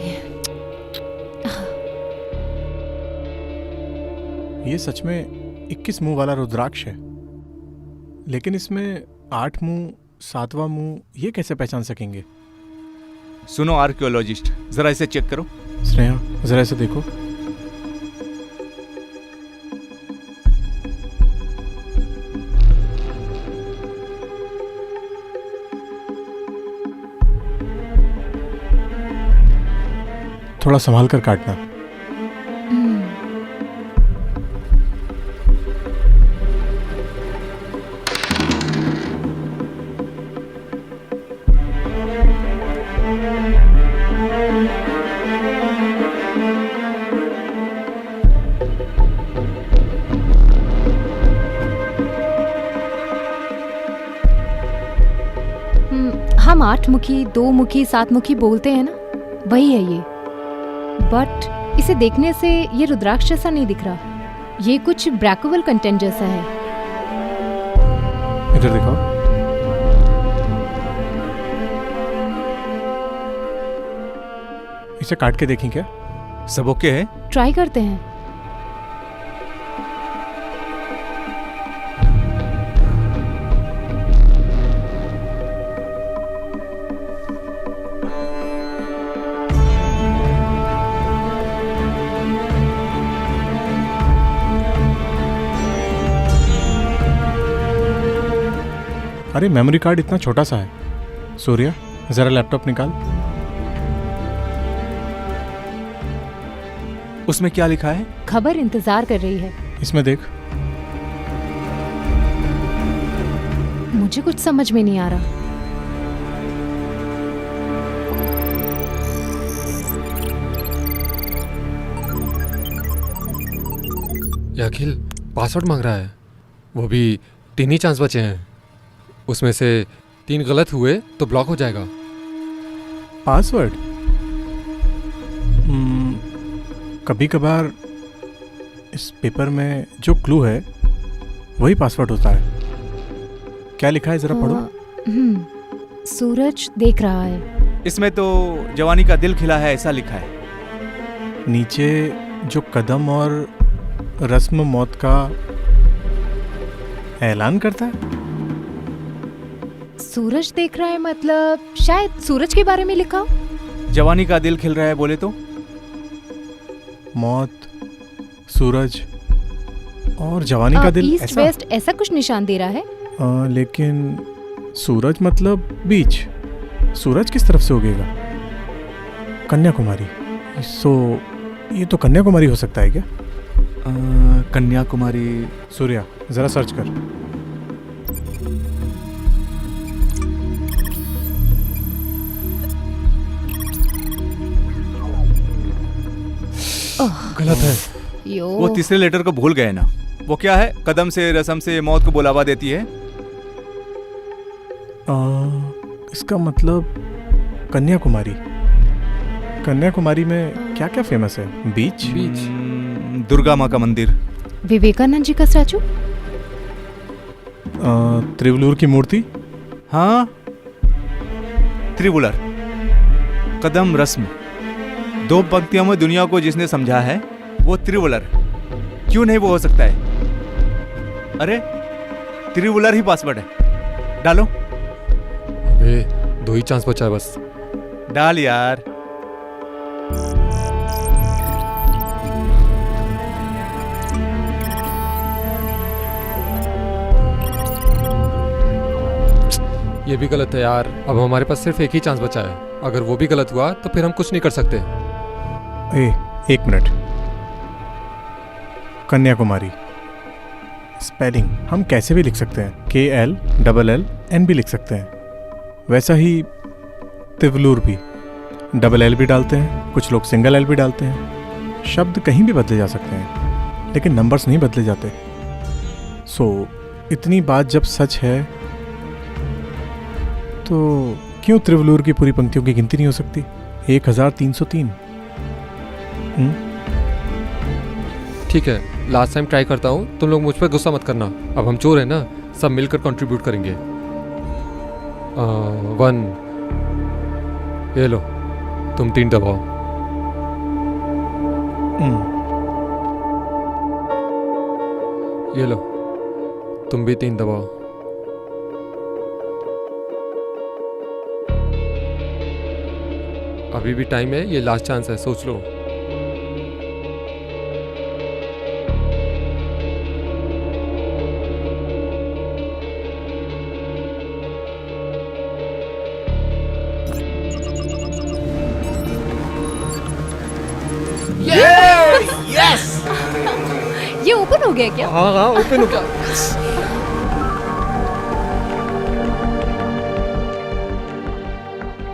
ये सच में 21 मुंह वाला रुद्राक्ष है, लेकिन इसमें 8 मुंह 7वां मुंह ये कैसे पहचान सकेंगे? सुनो आर्कियोलॉजिस्ट, जरा इसे चेक करो। स्नेहा, जरा इसे देखो। थोड़ा संभाल कर काटना। हम 8 मुखी 2 मुखी 7 मुखी बोलते हैं ना, वही है ये। बट इसे देखने से ये रुद्राक्ष जैसा नहीं दिख रहा। ये कुछ ब्रैकोवल कंटेंट जैसा है। इधर दिखाओ। इसे काट के देखें क्या? सब ओके है? ट्राई करते हैं। अरे मेमोरी कार्ड इतना छोटा सा है। सूर्या, जरा लैपटॉप निकाल। उसमें क्या लिखा है? खबर इंतजार कर रही है। इसमें देख। मुझे कुछ समझ में नहीं आ रहा। ये अखिल पासवर्ड मांग रहा है, वो भी 3 ही चांस बचे हैं। उसमें से 3 गलत हुए तो ब्लॉक हो जाएगा। पासवर्ड? कभी कभार इस पेपर में जो क्लू है वही पासवर्ड होता है। क्या लिखा है जरा पढ़ो। सूरज देख रहा है। इसमें तो जवानी का दिल खिला है ऐसा लिखा है। नीचे जो कदम और रस्म मौत का ऐलान करता है। सूरज देख रहा है मतलब शायद सूरज के बारे में लिखा हो। जवानी का दिल खिल रहा है बोले तो? मौत, सूरज, और जवानी का दिल ईस्ट ऐसा। वेस्ट ऐसा कुछ निशान दे रहा है। लेकिन सूरज मतलब बीच, सूरज किस तरफ से उगेगा? कन्याकुमारी, ये तो कन्याकुमारी हो सकता है क्या? कन्याकुमारी। सूर्या जरा सर्च कर। गलत है। यो वो तीसरे लेटर को भूल गए ना। वो क्या है? कदम से रसम से मौत को बुलावा देती है। इसका मतलब कन्याकुमारी। कन्याकुमारी में क्या क्या फेमस है? बीच। दुर्गा माँ का मंदिर, विवेकानंद जी का स्टैचू, त्रिवलूर की मूर्ति। हाँ त्रिवुलर, कदम रस्म। 2 पंक्तियों में दुनिया को जिसने समझा है वो त्रिवुलर। क्यों नहीं वो हो सकता है? अरे त्रिवुलर ही पासवर्ड है, डालो। अबे 2 ही चांस बचा है बस। डाल यार। ये भी गलत है यार। अब हमारे पास सिर्फ एक ही चांस बचा है। अगर वो भी गलत हुआ तो फिर हम कुछ नहीं कर सकते। एक मिनट। कन्याकुमारी स्पेलिंग हम कैसे भी लिख सकते हैं, KLLN भी लिख सकते हैं। वैसा ही तिवलूर भी LL भी डालते हैं, कुछ लोग सिंगल L भी डालते हैं। शब्द कहीं भी बदले जा सकते हैं लेकिन नंबर्स नहीं बदले जाते। इतनी बात जब सच है तो क्यों त्रिवलूर की पूरी पंक्तियों की गिनती नहीं हो सकती? 1303। ठीक है, लास्ट टाइम ट्राई करता हूँ। तुम लोग मुझ पर गुस्सा मत करना। अब हम चोर हैं ना, सब मिलकर कंट्रीब्यूट करेंगे। 1, ये लो, तुम 3 दबाओ। ये लो, तुम भी 3 दबाओ। अभी भी टाइम है, ये लास्ट चांस है, सोच लो। ये ओपन हो गया क्या? हाँ ओपन हो गया।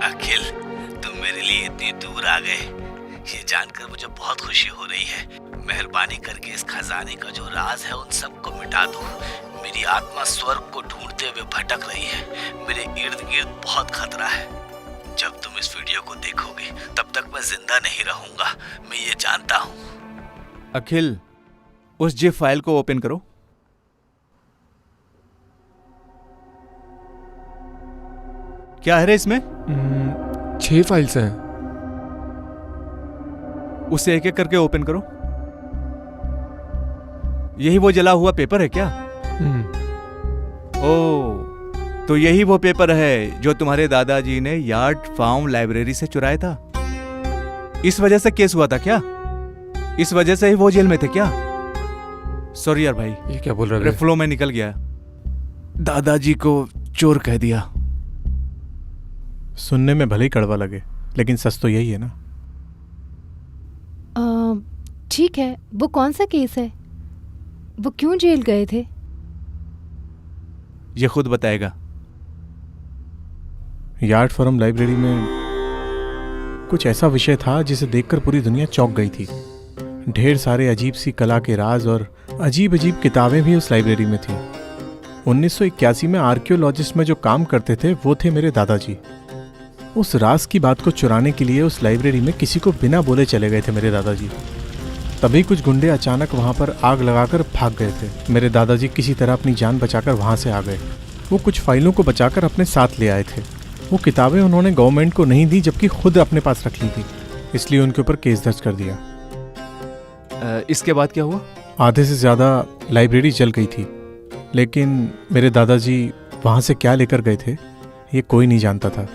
अखिल, तुम मेरे लिए इतनी दूर आ गए, ये जानकर मुझे बहुत खुशी हो रही है। मेहरबानी करके इस खजाने का जो राज है उन सबको मिटा दो। मेरी आत्मा स्वर्ग को ढूंढते हुए भटक रही है। मेरे इर्द गिर्द बहुत खतरा है। जब तुम इस वीडियो को देखोगे तब तक मैं जिंदा नहीं रहूंगा, मैं ये जानता हूँ। अखिल, उस जिप फाइल को ओपन करो। क्या है रे इसमें? 6 फाइल्स हैं। उसे एक एक करके ओपन करो। यही वो जला हुआ पेपर है क्या? ओह, तो यही वो पेपर है जो तुम्हारे दादाजी ने यार्ड फार्म लाइब्रेरी से चुराया था। इस वजह से केस हुआ था क्या? इस वजह से ही वो जेल में थे क्या? सॉरी यार भाई, ये क्या बोल रहा है? फ्लो में निकल गया। दादाजी को चोर कह दिया। सुनने में भले ही कड़वा लगे लेकिन सच तो यही है ना। ठीक है, वो कौन सा केस है? वो क्यों जेल गए थे? ये खुद बताएगा। यार्ड फॉरम लाइब्रेरी में कुछ ऐसा विषय था जिसे देखकर पूरी दुनिया चौंक गई थी। ढेर सारे अजीब सी कला के राज और अजीब अजीब किताबें भी उस लाइब्रेरी में थी। 1981 में आर्कियोलॉजिस्ट में जो काम करते थे वो थे मेरे दादाजी। उस राज की बात को चुराने के लिए उस लाइब्रेरी में किसी को बिना बोले चले गए थे मेरे दादाजी। तभी कुछ गुंडे अचानक वहाँ पर आग लगाकर भाग गए थे। मेरे दादाजी किसी तरह अपनी जान बचाकर वहाँ से आ गए। वो कुछ फाइलों को बचाकर अपने साथ ले आए थे। वो किताबें उन्होंने गवर्नमेंट को नहीं दी जबकि खुद अपने पास रख ली थी, इसलिए उनके ऊपर केस दर्ज कर दिया। इसके बाद क्या हुआ? आधे से ज़्यादा लाइब्रेरी जल गई थी, लेकिन मेरे दादाजी वहाँ से क्या लेकर गए थे ये कोई नहीं जानता था।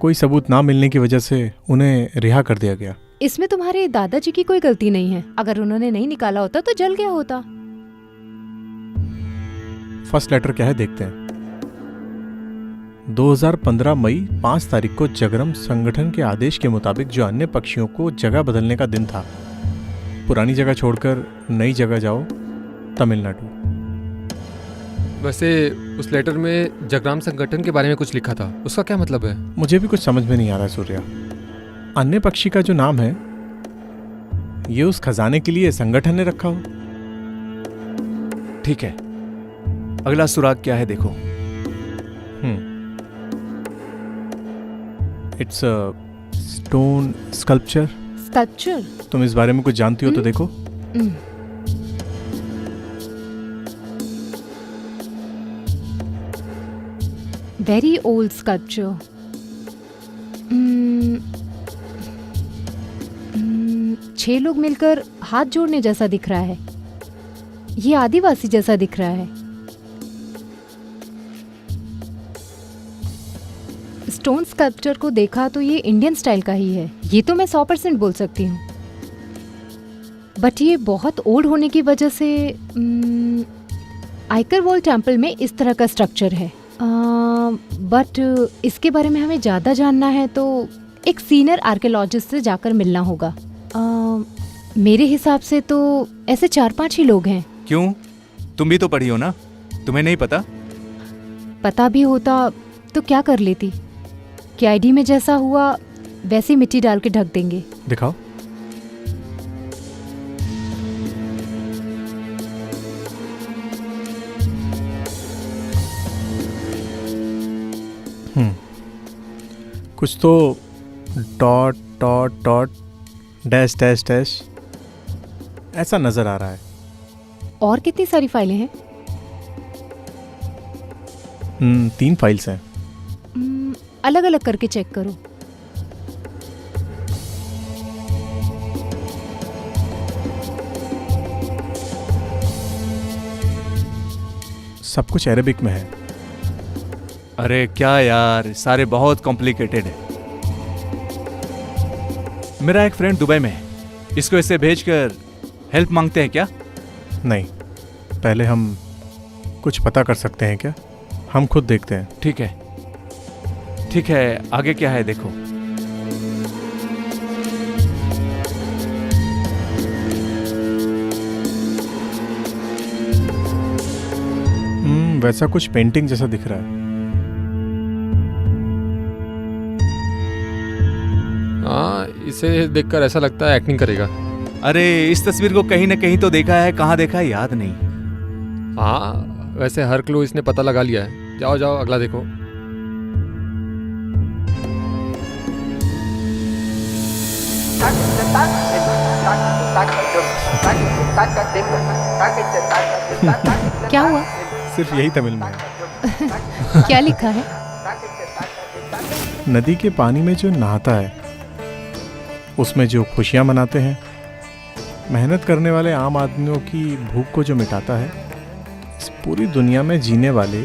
कोई सबूत ना मिलने की वजह से उन्हें रिहा कर दिया गया। इसमें तुम्हारे दादाजी की कोई गलती नहीं है। अगर उन्होंने नहीं निकाला होता तो जल गया होता। फर्स्ट लेटर क्या है देखते हैं। 2015 मई 5 तारीख को जगरम संगठन के आदेश के मुताबिक जो अन्य पक्षियों को जगह बदलने का दिन था, पुरानी जगह छोड़कर नई जगह जाओ, तमिलनाडु। वैसे उस लेटर में जगराम संगठन के बारे में कुछ लिखा था, उसका क्या मतलब है? मुझे भी कुछ समझ में नहीं आ रहा सूर्या। अन्य पक्षी का जो नाम है ये उस खजाने के लिए संगठन ने रखा हो। ठीक है, अगला सुराग क्या है देखो। It's a stone sculpture. Sculpture? तुम इस बारे में कुछ जानती हो तो देखो। Very old sculpture. 6 लोग मिलकर हाथ जोड़ने जैसा दिख रहा है। ये आदिवासी जैसा दिख रहा है। स्टोन स्कल्पचर को देखा तो ये इंडियन स्टाइल का ही है, ये तो मैं 100% बोल सकती हूँ। बट ये बहुत ओल्ड होने की वजह से आइकर वॉल टेम्पल में इस तरह का स्ट्रक्चर है। बट इसके बारे में हमें ज़्यादा जानना है तो एक सीनियर आर्कियोलॉजिस्ट से जाकर मिलना होगा। मेरे हिसाब से तो ऐसे 4-5 ही लोग हैं। क्यों, तुम भी तो पढ़ी हो ना, तुम्हें नहीं पता? पता भी होता तो क्या कर लेती। केआईडी में जैसा हुआ वैसी मिट्टी डाल के ढक देंगे। दिखाओ। कुछ तो dot dot dot dash dash dash ऐसा नजर आ रहा है। और कितनी सारी फाइलें हैं? 3 फाइल्स हैं। अलग अलग करके चेक करो। सब कुछ अरेबिक में है। अरे क्या यार, सारे बहुत कॉम्प्लिकेटेड है। मेरा एक फ्रेंड दुबई में है, इसको ऐसे भेजकर हेल्प मांगते हैं क्या? नहीं, पहले हम कुछ पता कर सकते हैं क्या? हम खुद देखते हैं। ठीक है, ठीक है, आगे क्या है देखो। वैसा कुछ पेंटिंग जैसा दिख रहा है। हाँ, इसे देखकर ऐसा लगता है एक्टिंग करेगा। अरे इस तस्वीर को कहीं ना कहीं तो देखा है, कहाँ देखा है याद नहीं। हाँ, वैसे हर क्लू इसने पता लगा लिया है। जाओ जाओ, अगला देखो। क्या हुआ? सिर्फ यही तमिल में है। क्या लिखा है? नदी के पानी में जो नहाता है उसमें जो खुशियां मनाते हैं, मेहनत करने वाले आम आदमियों की भूख को जो मिटाता है, इस पूरी दुनिया में जीने वाले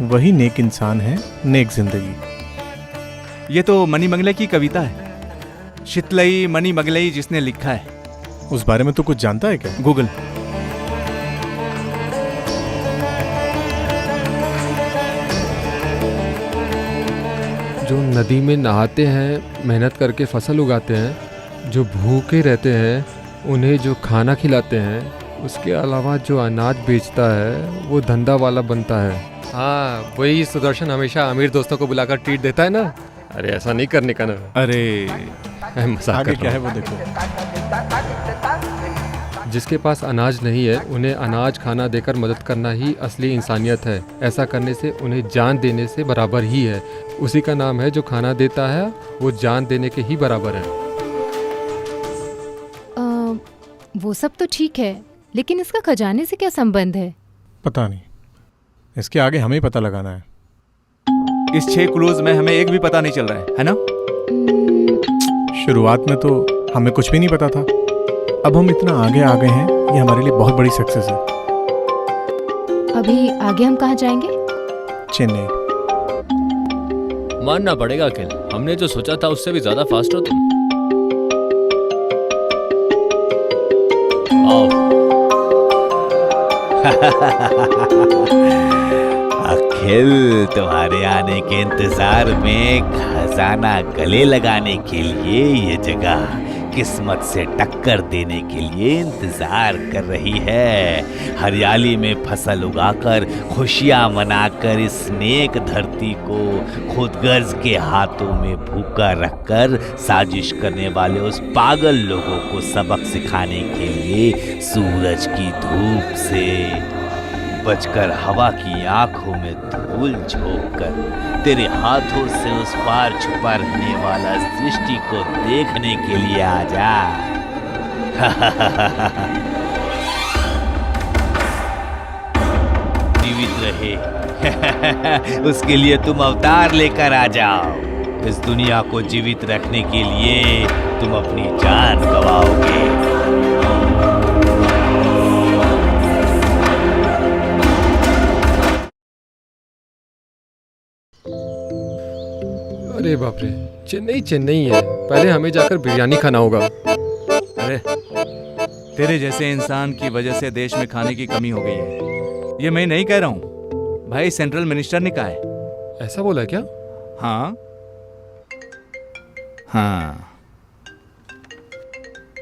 वही नेक इंसान है, नेक जिंदगी। ये तो मनी मंगले की कविता है, शीतलई मनी मंगलई जिसने लिखा है। उस बारे में तो कुछ जानता है क्या? गूगल। जो नदी में नहाते हैं, मेहनत करके फसल उगाते हैं, जो भूखे रहते हैं उन्हें जो खाना खिलाते हैं, उसके अलावा जो अनाज बेचता है वो धंधा वाला बनता है। हाँ, वही सुदर्शन हमेशा अमीर दोस्तों को बुलाकर ट्रीट देता है ना। अरे ऐसा नहीं करने का ना। अरे मजाक आगे कर क्या रहा है हूँ। वो देखो। जिसके पास अनाज नहीं है उन्हें अनाज खाना देकर मदद करना ही असली इंसानियत है। ऐसा करने से उन्हें जान देने से बराबर ही है। उसी का नाम है जो खाना देता है, वो जान देने के ही बराबर है। वो सब तो ठीक है, लेकिन इसका खजाने से क्या संबंध है? पता नहीं, इसके आगे हमें ही पता लगाना है। इस 6 क्लूज में हमें एक भी पता नहीं चल रहा है ना? शुरुआत में तो हमें कुछ भी नहीं पता था, अब हम इतना आगे आ गए हैं, ये हमारे लिए बहुत बड़ी सक्सेस है। अभी आगे हम कहाँ जाएंगे? चेन्नई। मानना पड़ेगा अखिल, हमने जो सोचा था उससे भी ज्यादा फास्ट हो तुम। आओ। अखिल, तुम्हारे आने के इंतजार में खजाना गले लगाने के लिए ये जगह किस्मत से टक्कर देने के लिए इंतजार कर रही है। हरियाली में फसल उगाकर, खुशियां मनाकर इस नेक धरती को खुदगर्ज के हाथों में भूखा रखकर साजिश करने वाले उस पागल लोगों को सबक सिखाने के लिए सूरज की धूप से बचकर हवा की आंखों में धूल झोंककर तेरे हाथों से उस पार छुपा रहने वाला सृष्टि को देखने के लिए आ जा। जीवित रहे उसके लिए तुम अवतार लेकर आ जाओ। इस दुनिया को जीवित रखने के लिए तुम अपनी जान गंवाओगे। अरे बाप रे, चेन्नई चेन्नई है। पहले हमें जाकर बिरयानी खाना होगा। अरे तेरे जैसे इंसान की वजह से देश में खाने की कमी हो गई है। ये मैं नहीं कह रहा हूँ भाई, सेंट्रल मिनिस्टर ने कहा है। ऐसा बोला है क्या? हाँ हाँ।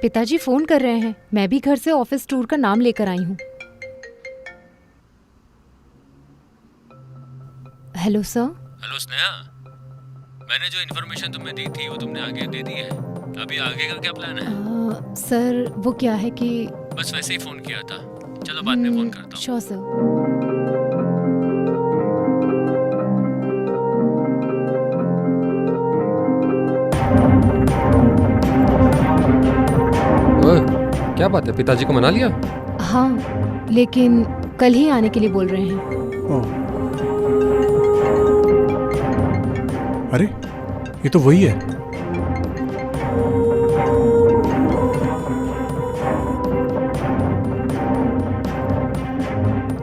पिताजी फोन कर रहे हैं। मैं भी घर से ऑफिस टूर का नाम लेकर आई हूँ। Hello sir. हेलो स्नेहा, मैंने जो इन्फॉर्मेशन तुम्हें दी थी वो तुमने आगे दे दी है। अभी आगे का क्या प्लान है? सर वो क्या है कि बस वैसे ही फोन किया था। चलो बाद में फोन करता हूँ। Sure sir. क्या बात है, पिताजी को मना लिया? हाँ, लेकिन कल ही आने के लिए बोल रहे हैं। ओह, अरे ये तो वही है।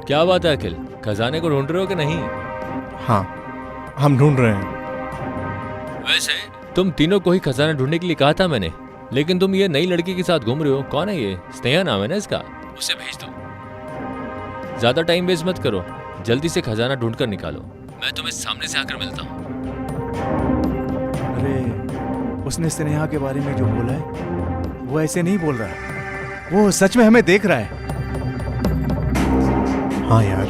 क्या बात है अखिल, खजाने को ढूंढ रहे हो कि नहीं? हाँ, हम ढूंढ रहे हैं। वैसे तुम तीनों को ही खजाना ढूंढने के लिए कहा था मैंने, लेकिन तुम ये नई लड़की के साथ घूम रहे हो। कौन है ये? स्नेहा नाम है ना इसका? उसे भेज दो। ज्यादा टाइम वेस्ट मत करो, जल्दी से खजाना ढूंढ कर निकालो। मैं तुम्हें सामने से आकर मिलता हूँ। अरे उसने स्नेहा के बारे में जो बोला है वो ऐसे नहीं बोल रहा है, वो सच में हमें देख रहा है। हाँ यार,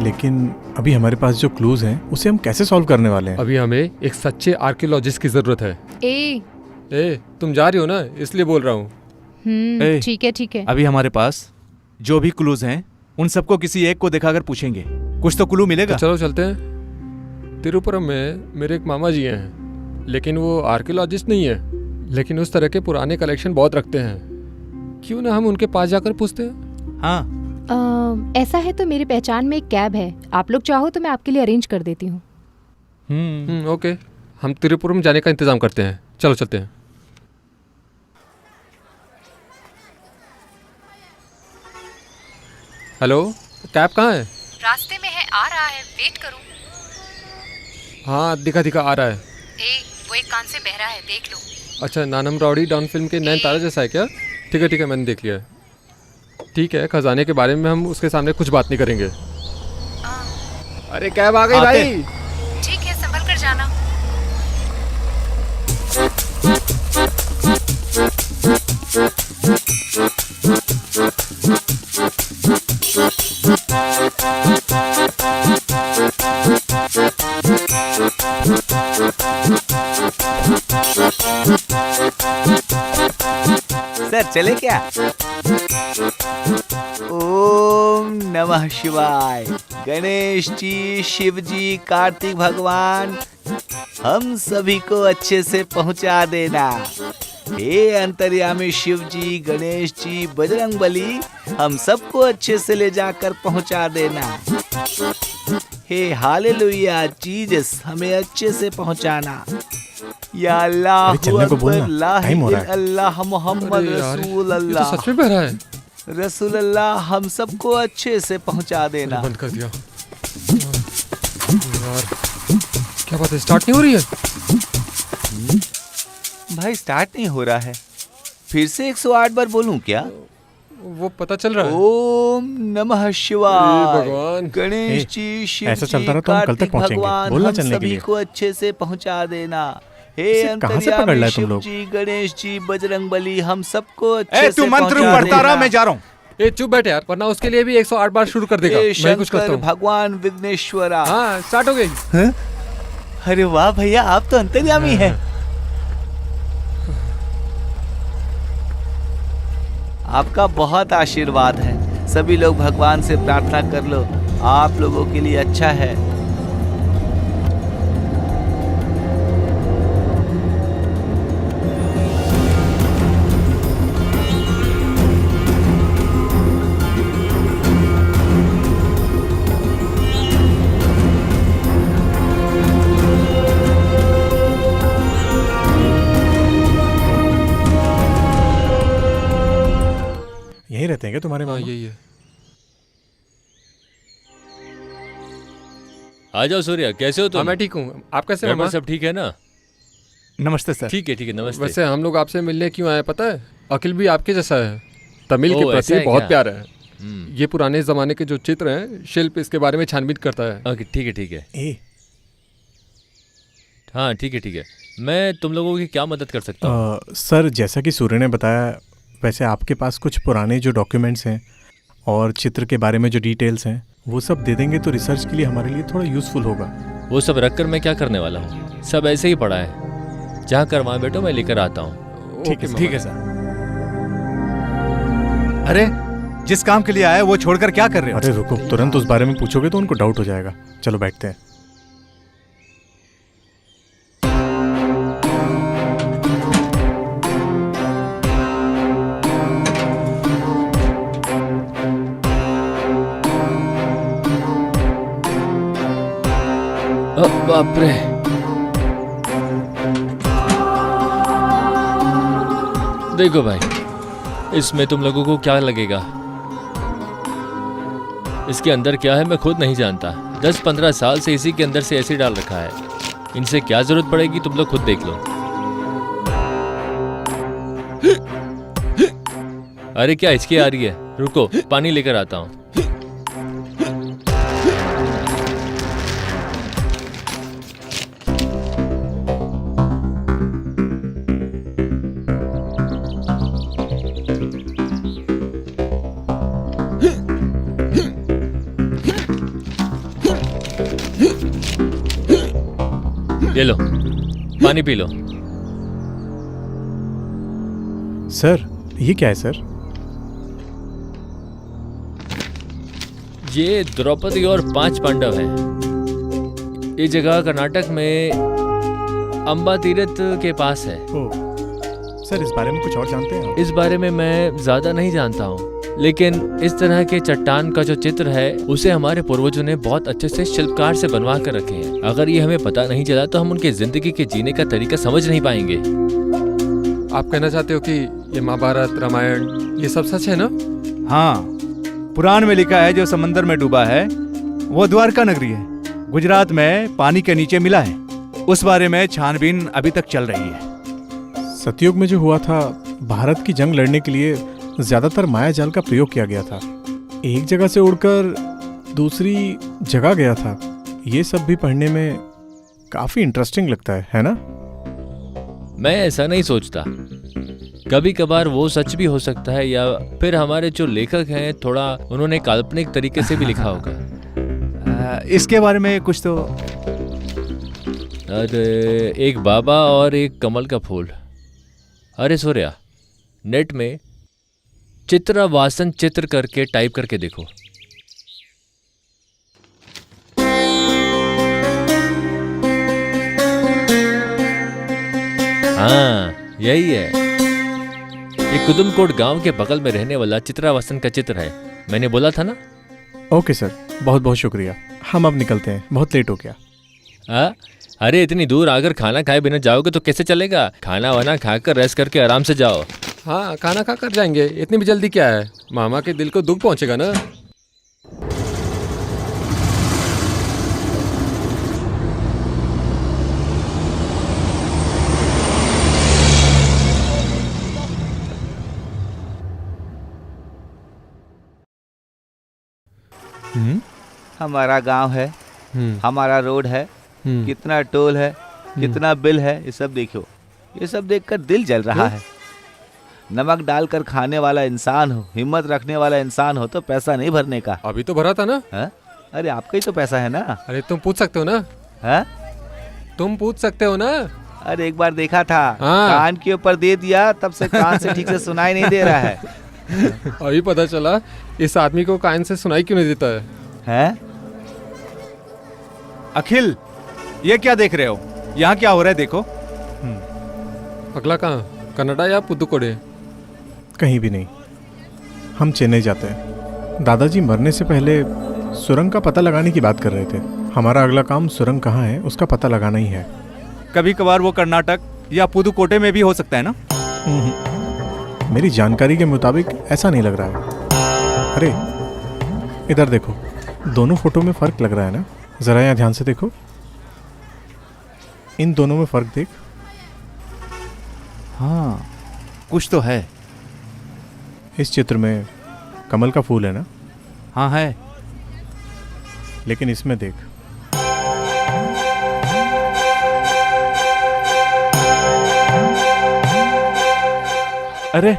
लेकिन अभी हमारे पास जो क्लूज हैं उसे हम कैसे सॉल्व करने वाले हैं? अभी हमें एक सच्चे आर्कियोलॉजिस्ट की जरूरत है। ए तुम जा रही हो ना, इसलिए बोल रहा हूँ। ठीक है ठीक है। अभी हमारे पास जो भी क्लूज हैं उन सबको किसी एक को दिखाकर पूछेंगे, कुछ तो क्लू मिलेगा। तो चलो चलते हैं। तिरुपुरम में मेरे एक मामा जी हैं, लेकिन वो आर्कियोलॉजिस्ट नहीं है, लेकिन उस तरह के पुराने कलेक्शन बहुत रखते हैं। क्यों ना हम उनके पास जाकर पूछते हैं? हाँ ऐसा है तो मेरी पहचान में एक कैब है, आप लोग चाहो तो मैं आपके लिए अरेंज कर देती हूँ। ओके, हम तिरुपुरम जाने का इंतजाम करते हैं। चलो चलते हैं। हेलो, कैब कहाँ है? रास्ते में है, आ रहा है, वेट करो। हाँ, दिखा आ रहा है। वो एक कान से बहरा है, देख लो। अच्छा, नानम राउडी डॉन फिल्म के नैन तारा जैसा है क्या? ठीक है, मैंने देख लिया है। ठीक है, खजाने के बारे में हम उसके सामने कुछ बात नहीं करेंगे। अरे कैब आ गई भाई। ठीक है, संभल कर जाना। सर चले क्या? ओम नमः शिवाय। गणेश जी, शिव जी, कार्तिक भगवान, हम सभी को अच्छे से पहुंचा देना। हे अंतर्यामी शिव जी, गणेश जी, बजरंग बली, हम सबको अच्छे से ले जाकर पहुंचा देना। हे हालेलुया जीसस, हमें अच्छे से पहुंचाना। या अल्लाह चलने को बोलना, टाइम हो रहा है। अल्लाह मोहम्मद अरे यार, रसूल ये अल्लाह, तो सच में बहरा है। रसूल अल्लाह, हम सबको अच्छे से पहुंचा देना। बंद कर दिया यार। क्या बात है, स्टार्ट नहीं हो रही है? भाई स्टार्ट नहीं हो रहा है। फिर से 108 बार बोलूं क्या? वो पता चल रहा है। ओम नमः हे शिवाय। भगवान। गणेश जी, शिव ऐसा जी, चलता रहा तो हम कल तक कार्तिक पहुंचेंगे। भगवान, बोलना हम चलने के सभी लिए। को अच्छे से पहुंचा देना। हे इसे कहाँ से पकड़ अंतर्यामी लाए तुम शिव लोग? जी, गणेश जी, बजरंगबली, हम सबको अच्छे ए, से तू मंत्र पहुंचा पढ़ता रहा, देना। मैं जा रहा हूँ। ए चुप बैठ यार, वरना उसके लिए भी 108 बार शुरू कर देगा। हे मैं कुछ करता शंकर हूँ। भगवान विघ्नेश्वरा। हाँ स्टार्ट हो गई। अरे वाह भैया, आप तो अंतर्यामी हैं। आपका बहुत आशीर्वाद है। सभी लोग भगवान से प्रार्थना कर लो, आप लोगों के लिए अच्छा है। यहीं रहते हैं क्या तुम्हारे हाँ मामा? यही है। आ जाओ सूर्या, कैसे हो हाँ तुम? मैं ठीक हूँ, आप कैसे घर पर मामा? सब ठीक है ना? नमस्ते सर। ठीक है नमस्ते। वैसे हम लोग आपसे मिलने क्यों आए पता है? अखिल भी आपके जैसा है, तमिल के ओह, ऐसा प्रति है बहुत क्या? प्यार है। हम्म, ये पुराने जमाने के जो चित्र हैं, शिल्प, इसके बारे में छानबीन करता है। ओके ठीक है। ए, हाँ ठीक है। मैं तुम लोगों की क्या मदद कर सकता हूँ? सर जैसा कि सूर्य ने बताया, वैसे आपके पास कुछ पुराने जो डॉक्यूमेंट्स हैं और चित्र के बारे में जो डिटेल्स हैं वो सब दे देंगे तो रिसर्च के लिए हमारे लिए थोड़ा यूज़फुल होगा। वो सब रख कर मैं क्या करने वाला हूँ? सब ऐसे ही पड़ा है। जहाँ कर वहाँ बैठो, मैं लेकर आता हूँ। ठीक ओके है, मामा। ठीक है सर। अरे, जिस काम के लिए आए वो छोड़कर क्या कर रहे हो? अरे रुको, तुरंत उस बारे में पूछोगे तो उनको डाउट हो जाएगा। चलो बैठते हैं। बाप रे, देखो भाई, इसमें तुम लोगों को क्या लगेगा? इसके अंदर क्या है मैं खुद नहीं जानता। 10-15 साल से इसी के अंदर से ऐसे डाल रखा है। इनसे क्या जरूरत पड़ेगी तुम लोग खुद देख लो। अरे क्या हिचकी आ रही है? रुको, पानी लेकर आता हूँ। ये लो, पानी पी लो। सर ये क्या है सर? ये द्रौपदी और 5 पांडव हैं। ये जगह कर्नाटक में अंबा तीरथ के पास है। ओ, सर इस बारे में कुछ और जानते हैं आप? इस बारे में मैं ज्यादा नहीं जानता हूँ, लेकिन इस तरह के चट्टान का जो चित्र है उसे हमारे पूर्वजों ने बहुत अच्छे से शिल्पकार से बनवा कर रखे हैं। अगर ये हमें पता नहीं चला तो हम उनके जिंदगी के जीने का तरीका समझ नहीं पाएंगे। आप कहना चाहते हो कि ये महाभारत, रामायण, ये सब सच है ना? हाँ, पुराण में लिखा है जो समंदर में डूबा है वो द्वारका नगरी है, गुजरात में पानी के नीचे मिला है। उस बारे में छानबीन अभी तक चल रही है। सतयुग में जो हुआ था, भारत की जंग लड़ने के लिए ज्यादातर माया जाल का प्रयोग किया गया था। एक जगह से उड़कर दूसरी जगह गया था। ये सब भी पढ़ने में काफी इंटरेस्टिंग लगता है ना? मैं ऐसा नहीं सोचता। कभी कभार वो सच भी हो सकता है, या फिर हमारे जो लेखक हैं थोड़ा उन्होंने काल्पनिक तरीके से भी लिखा होगा। इसके बारे में कुछ तो। अरे एक बाबा और एक कमल का फूल। अरे सूर्या, नेट में चित्रवासन चित्र करके टाइप करके देखो। हाँ यही है। ये कुदुमकोट गांव के बगल में रहने वाला चित्रवासन का चित्र है। मैंने बोला था ना। ओके सर, बहुत बहुत शुक्रिया। हम अब निकलते हैं, बहुत लेट हो गया। अरे इतनी दूर आकर खाना खाए बिना जाओगे तो कैसे चलेगा? खाना वाना खाकर रेस्ट करके आराम से जाओ। हाँ खाना खा कर जाएंगे, इतनी भी जल्दी क्या है? मामा के दिल को दुख पहुंचेगा ना। हमारा गांव है, हमारा रोड है, कितना टोल है, कितना बिल है, ये सब देखो। ये सब देखकर दिल जल रहा है। नमक डालकर खाने वाला इंसान हो, हिम्मत रखने वाला इंसान हो तो पैसा नहीं भरने का। अभी तो भरा था ना। है? अरे आपका ही तो पैसा है ना। अरे तुम पूछ सकते हो ना। है? तुम पूछ सकते हो ना। अरे एक बार देखा था, हाँ। कान के ऊपर दे दिया, तब से कान से ठीक से सुनाई नहीं दे रहा है। अभी पता चला इस आदमी को कान से सुनाई क्यों नहीं देता है। हैं? अखिल, ये क्या देख रहे हो? यहाँ क्या हो रहा है देखो। अगला कहाँ, कनाडा या पुदुकोड़े? कहीं भी नहीं, हम चेन्नई जाते हैं। दादाजी मरने से पहले सुरंग का पता लगाने की बात कर रहे थे। हमारा अगला काम सुरंग कहाँ है उसका पता लगाना ही है। कभी कभार वो कर्नाटक या पुदुकोटे में भी हो सकता है ना। मेरी जानकारी के मुताबिक ऐसा नहीं लग रहा है। अरे इधर देखो, दोनों फोटो में फर्क लग रहा है ना। जरा यहाँ ध्यान से देखो, इन दोनों में फर्क देख। हाँ, कुछ तो है। इस चित्र में कमल का फूल है ना। हाँ है, लेकिन इसमें देख, अरे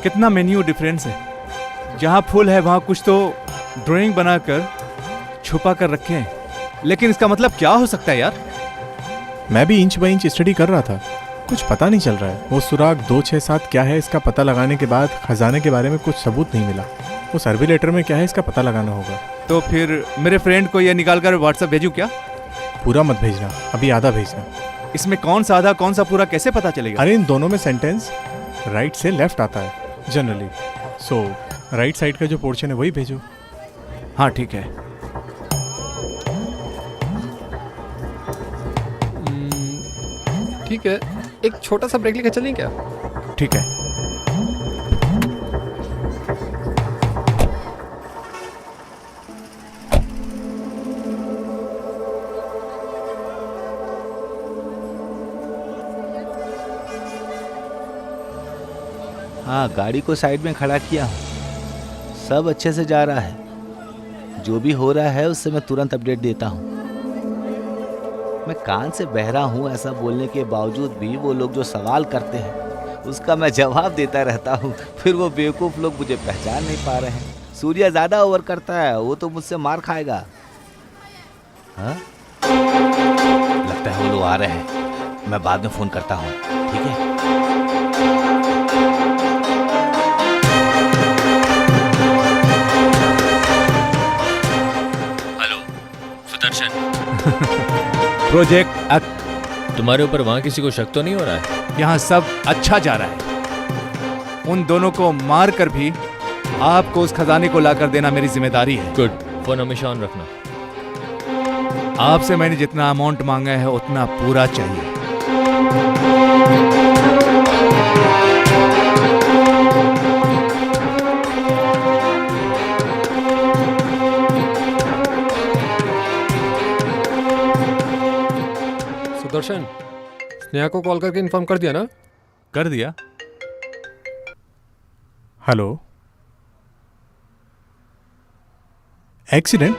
कितना मेन्यू डिफरेंस है। जहाँ फूल है वहाँ कुछ तो ड्राइंग बनाकर छुपा कर रखे हैं, लेकिन इसका मतलब क्या हो सकता है यार? मैं भी इंच बाय इंच स्टडी कर रहा था, कुछ पता नहीं चल रहा है। वो सुराग 267 क्या है इसका पता लगाने के बाद खजाने के बारे में कुछ सबूत नहीं मिला। वो सर्वे लेटर में क्या है इसका पता लगाना होगा। तो फिर मेरे फ्रेंड को यह निकाल कर व्हाट्सएप भेजूं क्या? पूरा मत भेजना, अभी आधा भेजना। इसमें कौन सा आधा कौन सा पूरा कैसे पता चलेगा? अरे इन दोनों में सेंटेंस राइट से लेफ्ट आता है जनरली, सो राइट साइड का जो पोर्शन है वही भेजो। हाँ ठीक है। ठीक है, एक छोटा सा ब्रेक लेकर चलें क्या? ठीक है। हाँ, गाड़ी को साइड में खड़ा किया, सब अच्छे से जा रहा है। जो भी हो रहा है उससे मैं तुरंत अपडेट देता हूँ। मैं कान से बहरा हूँ ऐसा बोलने के बावजूद भी वो लोग जो सवाल करते हैं उसका मैं जवाब देता रहता हूँ। फिर वो बेवकूफ़ लोग मुझे पहचान नहीं पा रहे हैं। सूर्या ज़्यादा ओवर करता है, वो तो मुझसे मार खाएगा। हाँ, लगता है वो लोग आ रहे हैं। मैं बाद में फ़ोन करता हूँ, ठीक है? हेलो सुदर्शन, प्रोजेक्ट तुम्हारे ऊपर वहाँ किसी को शक तो नहीं हो रहा है? यहाँ सब अच्छा जा रहा है। उन दोनों को मार कर भी आपको उस खजाने को लाकर देना मेरी जिम्मेदारी है। गुड, फोन हमेशा ऑन रखना। आपसे मैंने जितना अमाउंट मांगा है उतना पूरा चाहिए। सुदर्शन, स्नेहा को कॉल करके इन्फॉर्म कर दिया ना? कर दिया। Hello, accident?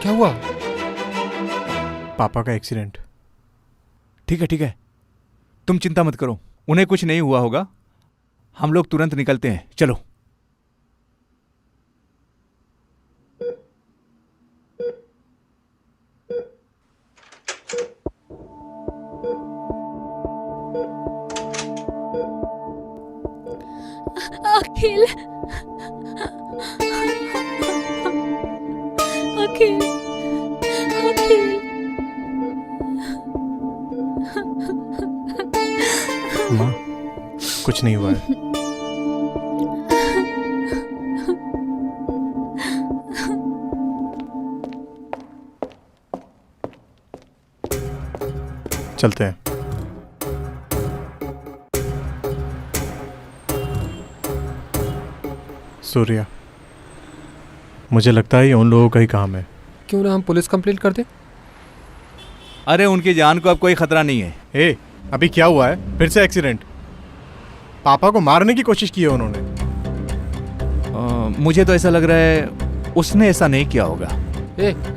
क्या हुआ? पापा का एक्सीडेंट। ठीक है, तुम चिंता मत करो, उन्हें कुछ नहीं हुआ होगा। हम लोग तुरंत निकलते हैं, चलो। अखिल, अखिल, अखिल। माँ, कुछ नहीं हुआ है। चलते हैं। सूर्या, मुझे लगता है ये उन लोगों का ही काम है। क्यों ना हम पुलिस कंप्लेंट कर दें? अरे उनकी जान को अब कोई खतरा नहीं है। ए, अभी क्या हुआ है? फिर से एक्सीडेंट? पापा को मारने की कोशिश की है उन्होंने। मुझे तो ऐसा लग रहा है उसने ऐसा नहीं किया होगा।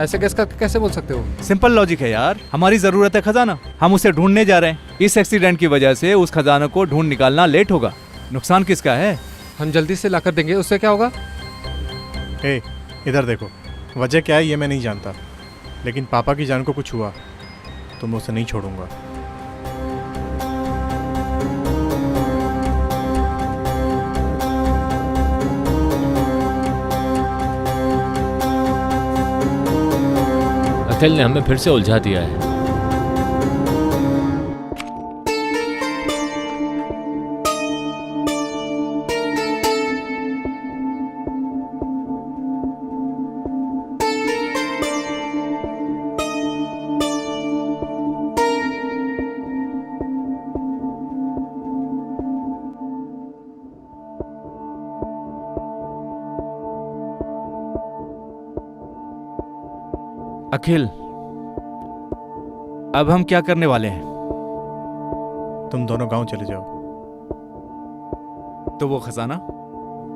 ऐसे कैसे बोल सकते हो? सिंपल लॉजिक है यार, हमारी जरूरत है खजाना, हम उसे ढूंढने जा रहे हैं। इस एक्सीडेंट की वजह से उस खजाना को ढूंढ निकालना लेट होगा। नुकसान किसका है? हम जल्दी से लाकर देंगे, उससे क्या होगा? इधर देखो, वजह क्या है ये मैं नहीं जानता, लेकिन पापा की जान को कुछ हुआ तो मैं उसे नहीं छोड़ूंगा। अखिल ने हमें फिर से उलझा दिया है। अखिल, अब हम क्या करने वाले हैं? तुम दोनों गांव चले जाओ। तो वो खजाना?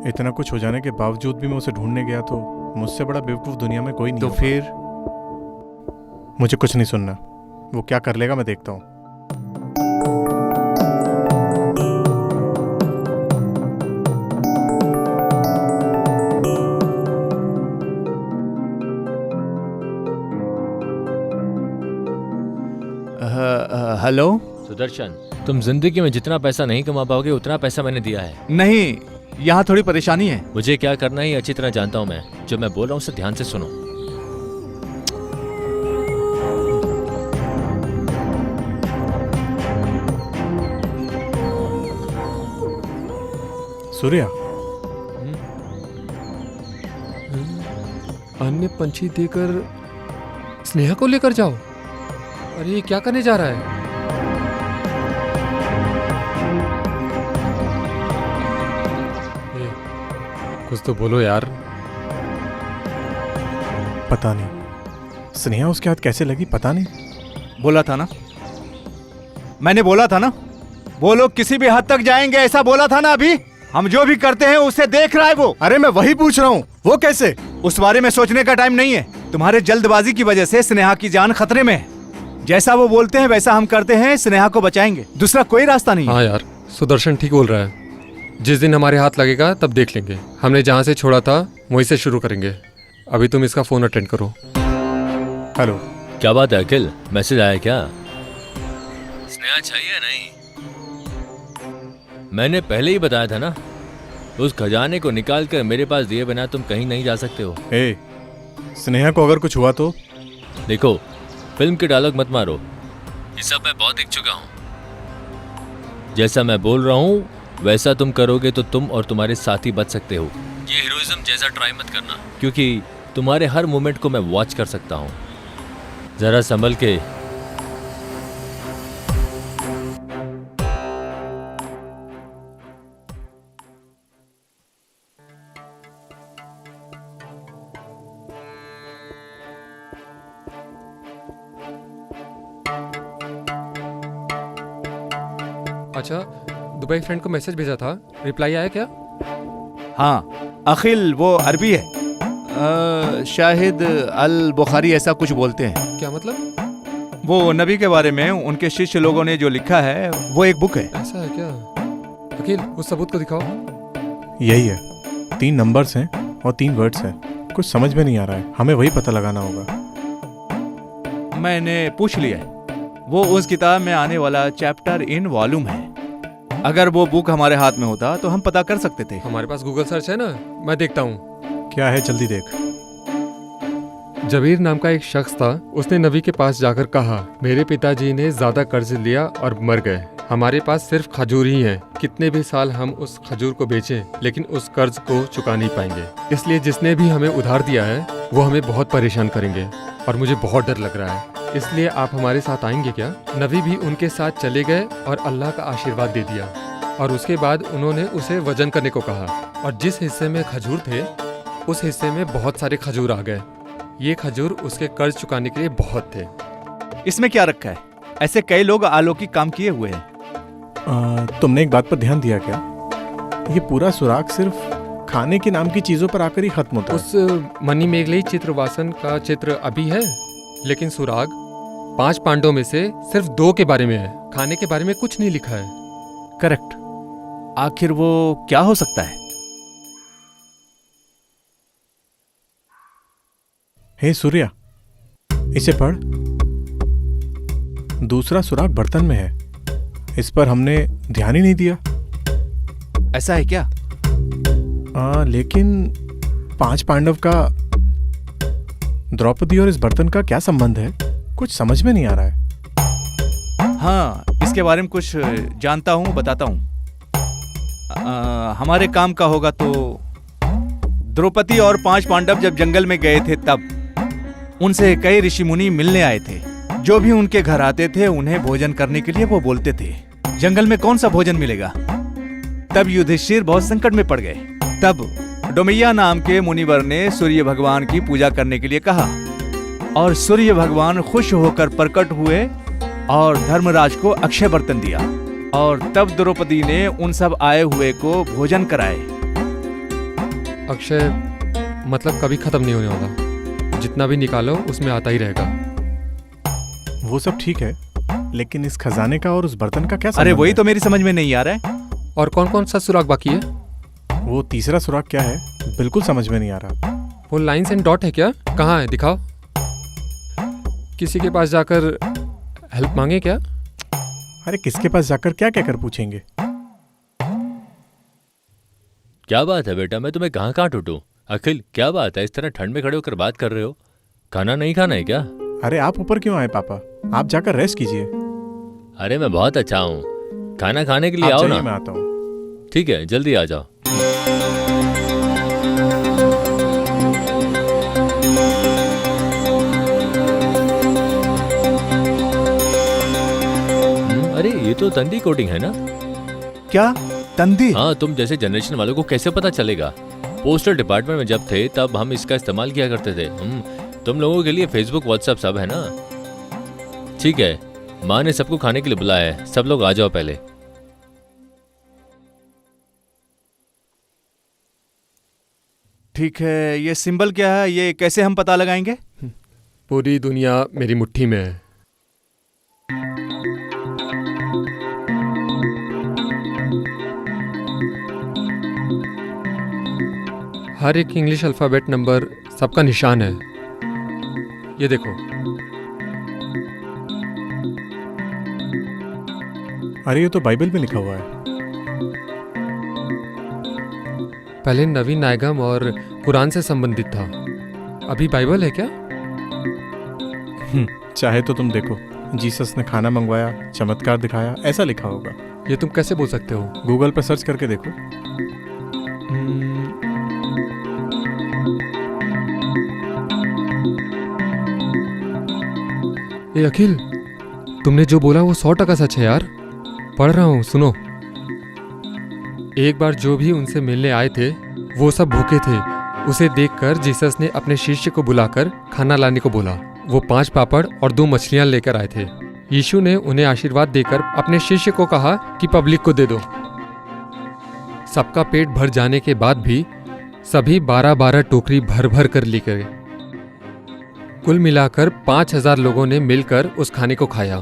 इतना कुछ हो जाने के बावजूद भी मैं उसे ढूंढने गया तो मुझसे बड़ा बेवकूफ़ दुनिया में कोई नहीं तो होगा। फिर मुझे कुछ नहीं सुनना, वो क्या कर लेगा मैं देखता हूँ। हेलो? सुदर्शन, तुम जिंदगी में जितना पैसा नहीं कमा पाओगे उतना पैसा मैंने दिया है। नहीं, यहाँ थोड़ी परेशानी है। मुझे क्या करना है अच्छी तरह जानता हूँ मैं। जो मैं बोल रहा हूँ उसे ध्यान से सुनो। सूर्या, अन्य पंछी देकर स्नेहा को लेकर जाओ। अरे ये क्या करने जा रहा है? कुछ तो बोलो यार। पता नहीं स्नेहा उसके हाथ कैसे लगी, पता नहीं। बोला था ना, मैंने बोला था ना, वो लोग किसी भी हद तक जाएंगे, ऐसा बोला था ना। अभी हम जो भी करते हैं उसे देख रहा है वो। अरे मैं वही पूछ रहा हूँ, वो कैसे? उस बारे में सोचने का टाइम नहीं है। तुम्हारे जल्दबाजी की वजह से स्नेहा की जान खतरे में है। जैसा वो बोलते हैं वैसा हम करते हैं, स्नेहा को बचाएंगे, दूसरा कोई रास्ता नहीं है। हाँ यार, सुदर्शन ठीक बोल रहा है। जिस दिन हमारे हाथ लगेगा तब देख लेंगे। हमने जहाँ से छोड़ा था वहीं से शुरू करेंगे। अभी तुम इसका फोन अटेंड करो। हेलो। क्या बात है अखिल, मैसेज आया क्या? स्नेहा चाहिए नहीं? मैंने पहले ही बताया था ना, उस खजाने को निकाल कर मेरे पास दिए बिना तुम कहीं नहीं जा सकते हो। स्नेहा को अगर कुछ हुआ तो? देखो, फिल्म के डायलॉग मत मारो, ये सब मैं बहुत देख चुका हूँ। जैसा मैं बोल रहा हूँ वैसा तुम करोगे तो तुम और तुम्हारे साथी बच सकते हो। ये हीरोइज्म जैसा ट्राई मत करना, क्योंकि तुम्हारे हर मूवमेंट को मैं वॉच कर सकता हूँ। जरा संभल के। अच्छा, दुबई फ्रेंड को मैसेज भेजा था, रिप्लाई आया क्या? हाँ, अखिल वो अरबी है, शाहिद अल बुखारी ऐसा कुछ बोलते हैं। क्या मतलब? वो नबी के बारे में उनके शिष्य लोगों ने जो लिखा है वो एक बुक है। ऐसा है क्या? अखिल, उस सबूत को दिखाओ। यही है, 3 नंबर्स हैं और 3 वर्ड्स हैं। कुछ समझ में नहीं आ रहा है, हमें वही पता लगाना होगा। मैंने पूछ लिया है, वो उस किताब में आने वाला चैप्टर इन वॉल्यूम है। अगर वो बुक हमारे हाथ में होता तो हम पता कर सकते थे। हमारे पास गूगल सर्च है ना, मैं देखता हूँ। क्या है, जल्दी देख। जबीर नाम का एक शख्स था, उसने नबी के पास जाकर कहा, मेरे पिताजी ने ज्यादा कर्ज लिया और मर गए। हमारे पास सिर्फ खजूर ही है। कितने भी साल हम उस खजूर को बेचें लेकिन उस कर्ज को चुका नहीं पाएंगे। इसलिए जिसने भी हमें उधार दिया है वो हमें बहुत परेशान करेंगे और मुझे बहुत डर लग रहा है। इसलिए आप हमारे साथ आएंगे क्या? नबी भी उनके साथ चले गए और अल्लाह का आशीर्वाद दे दिया और उसके बाद उन्होंने उसे वजन करने को कहा और जिस हिस्से में खजूर थे उस हिस्से में बहुत सारे खजूर आ गए। ये खजूर उसके कर्ज चुकाने के लिए बहुत थे। इसमें क्या रखा है? ऐसे कई लोग अलौकिक काम किए हुए हैं। तुमने एक बात पर ध्यान दिया क्या? ये पूरा सुराग सिर्फ खाने के नाम की चीजों पर आकर ही खत्म होता है। उस मनी मेघले चित्रवासन का चित्र अभी है, लेकिन सुराग 5 पांडवों में से सिर्फ 2 के बारे में है। खाने के बारे में कुछ नहीं लिखा है। करेक्ट। आखिर वो क्या हो सकता है? हे सूर्या, इसे पढ़। दूसरा सुराग बर्तन में है। इस पर हमने ध्यान ही नहीं दिया। ऐसा है क्या? लेकिन 5 पांडव का द्रौपदी और इस बर्तन का क्या संबंध है? कुछ समझ में नहीं आ रहा है। हाँ, इसके बारे में कुछ जानता हूँ, बताता हूँ। हमारे काम का होगा तो द्रौपदी और 5 पांडव जब जंगल में गए थे तब उनसे कई ऋषि मुनि मिलने आए थे। जो भी उनके घर आते थे उन्हें भोजन करने के लिए वो बोलते थे। जंगल में कौन सा भोजन मिलेगा? तब युधिष्ठिर बहुत संकट में पड़ गए। तब डोमैया नाम के मुनिवर ने सूर्य भगवान की पूजा करने के लिए कहा और सूर्य भगवान खुश होकर प्रकट हुए और धर्मराज को अक्षय बर्तन दिया और तब द्रौपदी ने उन सब आए हुए को भोजन कराए। अक्षय मतलब कभी खत्म नहीं होने वाला। जितना भी निकालो उसमें आता ही रहेगा। वो सब ठीक है, लेकिन इस खजाने का और उस बर्तन का क्या संबंध अरे वही है? तो मेरी समझ में नहीं आ रहा है। और कौन कौन सा सुराग बाकी है? वो तीसरा सुराग क्या है? बिल्कुल समझ में नहीं आ रहा। वो लाइन्स एंड डॉट है क्या? कहाँ है, दिखाओ। किसी के पास जाकर हेल्प मांगे क्या? अरे किसके पास जाकर क्या कहकर पूछेंगे? क्या बात है बेटा, मैं तुम्हें कहाँ कहाँ टूटूं? अखिल क्या बात है, इस तरह ठंड में खड़े होकर बात कर रहे हो? खाना नहीं खाना है क्या? अरे आप ऊपर क्यों आए पापा? आप जाकर रेस्ट कीजिए। अरे मैं बहुत अच्छा हूँ, खाना खाने के लिए आप आओ जाइए, ना। मैं आता हूँ। ठीक है, जल्दी आ जाओ। अरे ये तो तंदी कोटिंग है ना? क्या तंदी? हाँ, तुम जैसे जनरेशन वालों को कैसे पता चलेगा? पोस्टल डिपार्टमेंट में जब थे तब हम इसका इस्तेमाल किया करते थे। तुम लोगों के लिए फेसबुक व्हाट्सएप सब है ना। ठीक है, माँ ने सबको खाने के लिए बुलाया है, सब लोग आ जाओ पहले। ठीक है, ये सिंबल क्या है? ये कैसे हम पता लगाएंगे? पूरी दुनिया मेरी मुट्ठी में है। हर एक इंग्लिश अल्फ़ाबेट नंबर सबका निशान है। ये देखो। अरे ये तो बाइबल में लिखा हुआ है। पहले नवीन नायगम और कुरान से संबंधित था, अभी बाइबल है क्या? चाहे तो तुम देखो, जीसस ने खाना मंगवाया, चमत्कार दिखाया, ऐसा लिखा होगा। ये तुम कैसे बोल सकते हो? गूगल पर सर्च करके देखो। ए अखिल, तुमने जो बोला वो 100% सच है यार। पढ़ रहा हूँ, सुनो। एक बार जो भी उनसे मिलने आए थे वो सब भूखे थे। उसे देखकर जीसस ने अपने शिष्य को बुलाकर खाना लाने को बोला। वो 5 पापड़ और 2 मछलियां लेकर आए थे। यीशु ने उन्हें आशीर्वाद देकर अपने शिष्य को कहा कि पब्लिक को दे दो। सबका पेट भर जाने के बाद भी सभी 12-12 टोकरी भर भर कर लेकर गए। कुल मिलाकर 5000 लोगों ने मिलकर उस खाने को खाया।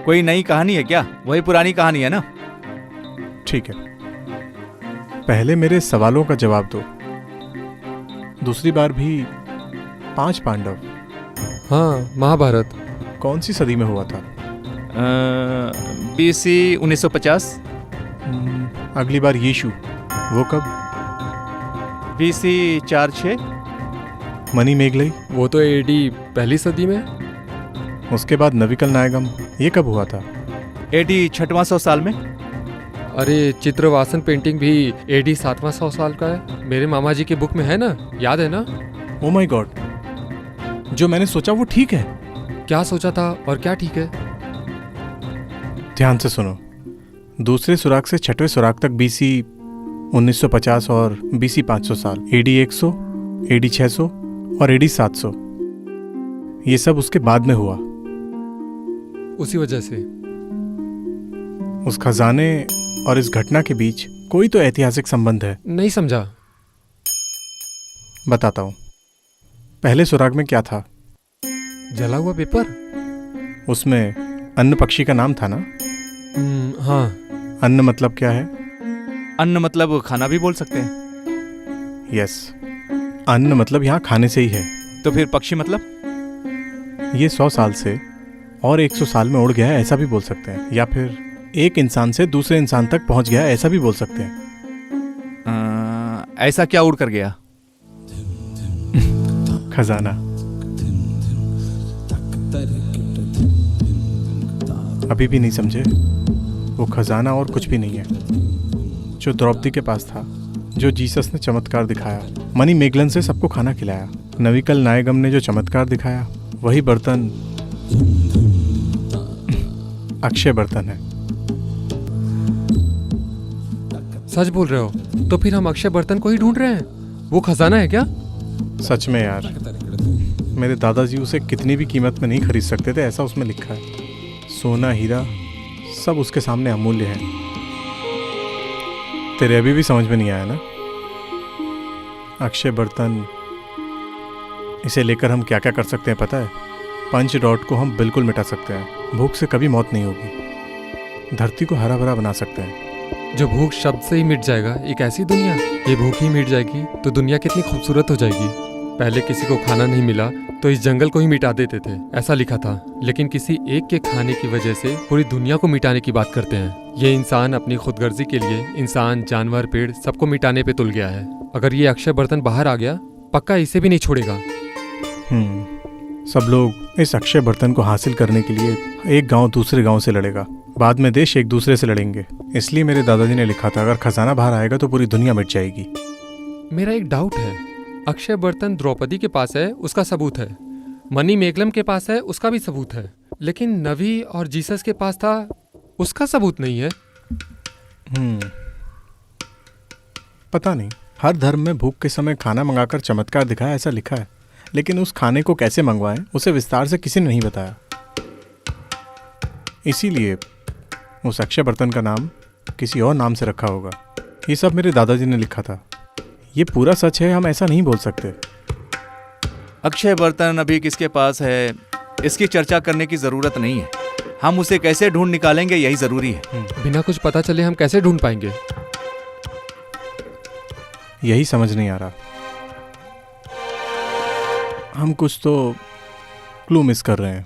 कोई नई कहानी है क्या? वही पुरानी कहानी है ना? ठीक है, पहले मेरे सवालों का जवाब दो। दूसरी बार भी 5 पांडव। हाँ, महाभारत। कौन सी सदी में हुआ था? BC 1950। अगली बार यीशु, वो कब? BC 4-6। मनी मेघलई, वो तो AD पहली सदी में। उसके बाद नविकल नायगम, ये कब हुआ था? AD 6वां 100 साल में। अरे चित्रवासन पेंटिंग भी AD 7वां 100 साल का है। मेरे मामा जी की बुक में है ना, याद है ना? ओ माय गॉड, जो मैंने सोचा वो ठीक है। क्या सोचा था और क्या ठीक है? ध्यान से सुनो। दूसरे सुराग से 6वें सुराग तक BC 1950 और BC 500 साल, AD 100, AD 600 और AD 700, ये सब उसके बाद में हुआ। उसी वजह से उस खजाने और इस घटना के बीच कोई तो ऐतिहासिक संबंध है। नहीं समझा। बताता हूँ। पहले सुराग में क्या था? जला हुआ पेपर। उसमें अन्न पक्षी का नाम था ना? हाँ। अन्न मतलब क्या है? अन्न मतलब खाना भी बोल सकते हैं। यस, अन्न मतलब यहाँ खाने से ही है। तो फिर पक्षी मतलब? ये 100 साल से और 100 साल में उड़ गया है, ऐसा भी बोल सकते हैं। या फिर एक इंसान से दूसरे इंसान तक पहुंच गया है, ऐसा भी बोल सकते हैं। ऐसा क्या उड़ कर गया? खजाना। अभी भी नहीं समझे? वो खजाना और कुछ भी नहीं है जो द्रौपदी के पास था, जो जीसस ने चमत्कार दिखाया, मनी मेगलन से सबको खाना खिलाया, नविकल नायगम ने जो चमत्कार दिखाया, वही बर्तन अक्षय बर्तन है। सच बोल रहे हो? तो फिर हम अक्षय बर्तन को ही ढूंढ रहे हैं? वो खजाना है क्या? सच में यार, मेरे दादाजी उसे कितनी भी कीमत में नहीं खरीद सकते थे, ऐसा उसमें लिखा है। सोना हीरा सब उसके सामने अमूल्य है। तेरे अभी भी समझ में नहीं आया ना? अक्षय बर्तन, इसे लेकर हम क्या क्या कर सकते हैं पता है? पंच डॉट को हम बिल्कुल मिटा सकते हैं। भूख से कभी मौत नहीं होगी। धरती को हरा भरा बना सकते हैं। जो भूख शब्द से ही मिट जाएगा, एक ऐसी दुनिया। ये भूख ही मिट जाएगी तो दुनिया कितनी खूबसूरत हो जाएगी। पहले किसी को खाना नहीं मिला तो इस जंगल को ही मिटा देते थे, ऐसा लिखा था। लेकिन किसी एक के खाने की वजह से पूरी दुनिया को मिटाने की बात करते हैं। ये इंसान अपनी खुदगर्जी के लिए इंसान, जानवर, पेड़ सबको मिटाने पे तुल गया है। अगर ये अक्षय बर्तन बाहर आ गया, पक्का इसे भी नहीं छोड़ेगा। सब लोग इस अक्षय बर्तन को हासिल करने के लिए एक गांव दूसरे गांव से लड़ेगा। बाद में देश एक दूसरे से लड़ेंगे। इसलिए मेरे दादाजी ने लिखा था, अगर खजाना बाहर आएगा तो पूरी दुनिया मिट जाएगी। मेरा एक डाउट है। अक्षय बर्तन द्रौपदी के पास है, उसका सबूत है। मनी मेगलम के पास है, उसका भी सबूत है। लेकिन नवी और जीसस के पास था, उसका सबूत नहीं है। पता नहीं, हर धर्म में भूख के समय खाना मंगाकर चमत्कार दिखाया, ऐसा लिखा है। लेकिन उस खाने को कैसे मंगवाएं, उसे विस्तार से किसी ने नहीं बताया। इसीलिए उस अक्षय बर्तन का नाम किसी और नाम से रखा होगा। ये सब मेरे दादाजी ने लिखा था। ये पूरा सच है, हम ऐसा नहीं बोल सकते। अक्षय बर्तन अभी किसके पास है, इसकी चर्चा करने की जरूरत नहीं है। हम उसे कैसे ढूंढ निकालेंगे, यही जरूरी है। बिना कुछ पता चले हम कैसे ढूंढ पाएंगे? यही समझ नहीं आ रहा। हम कुछ तो क्लू मिस कर रहे हैं।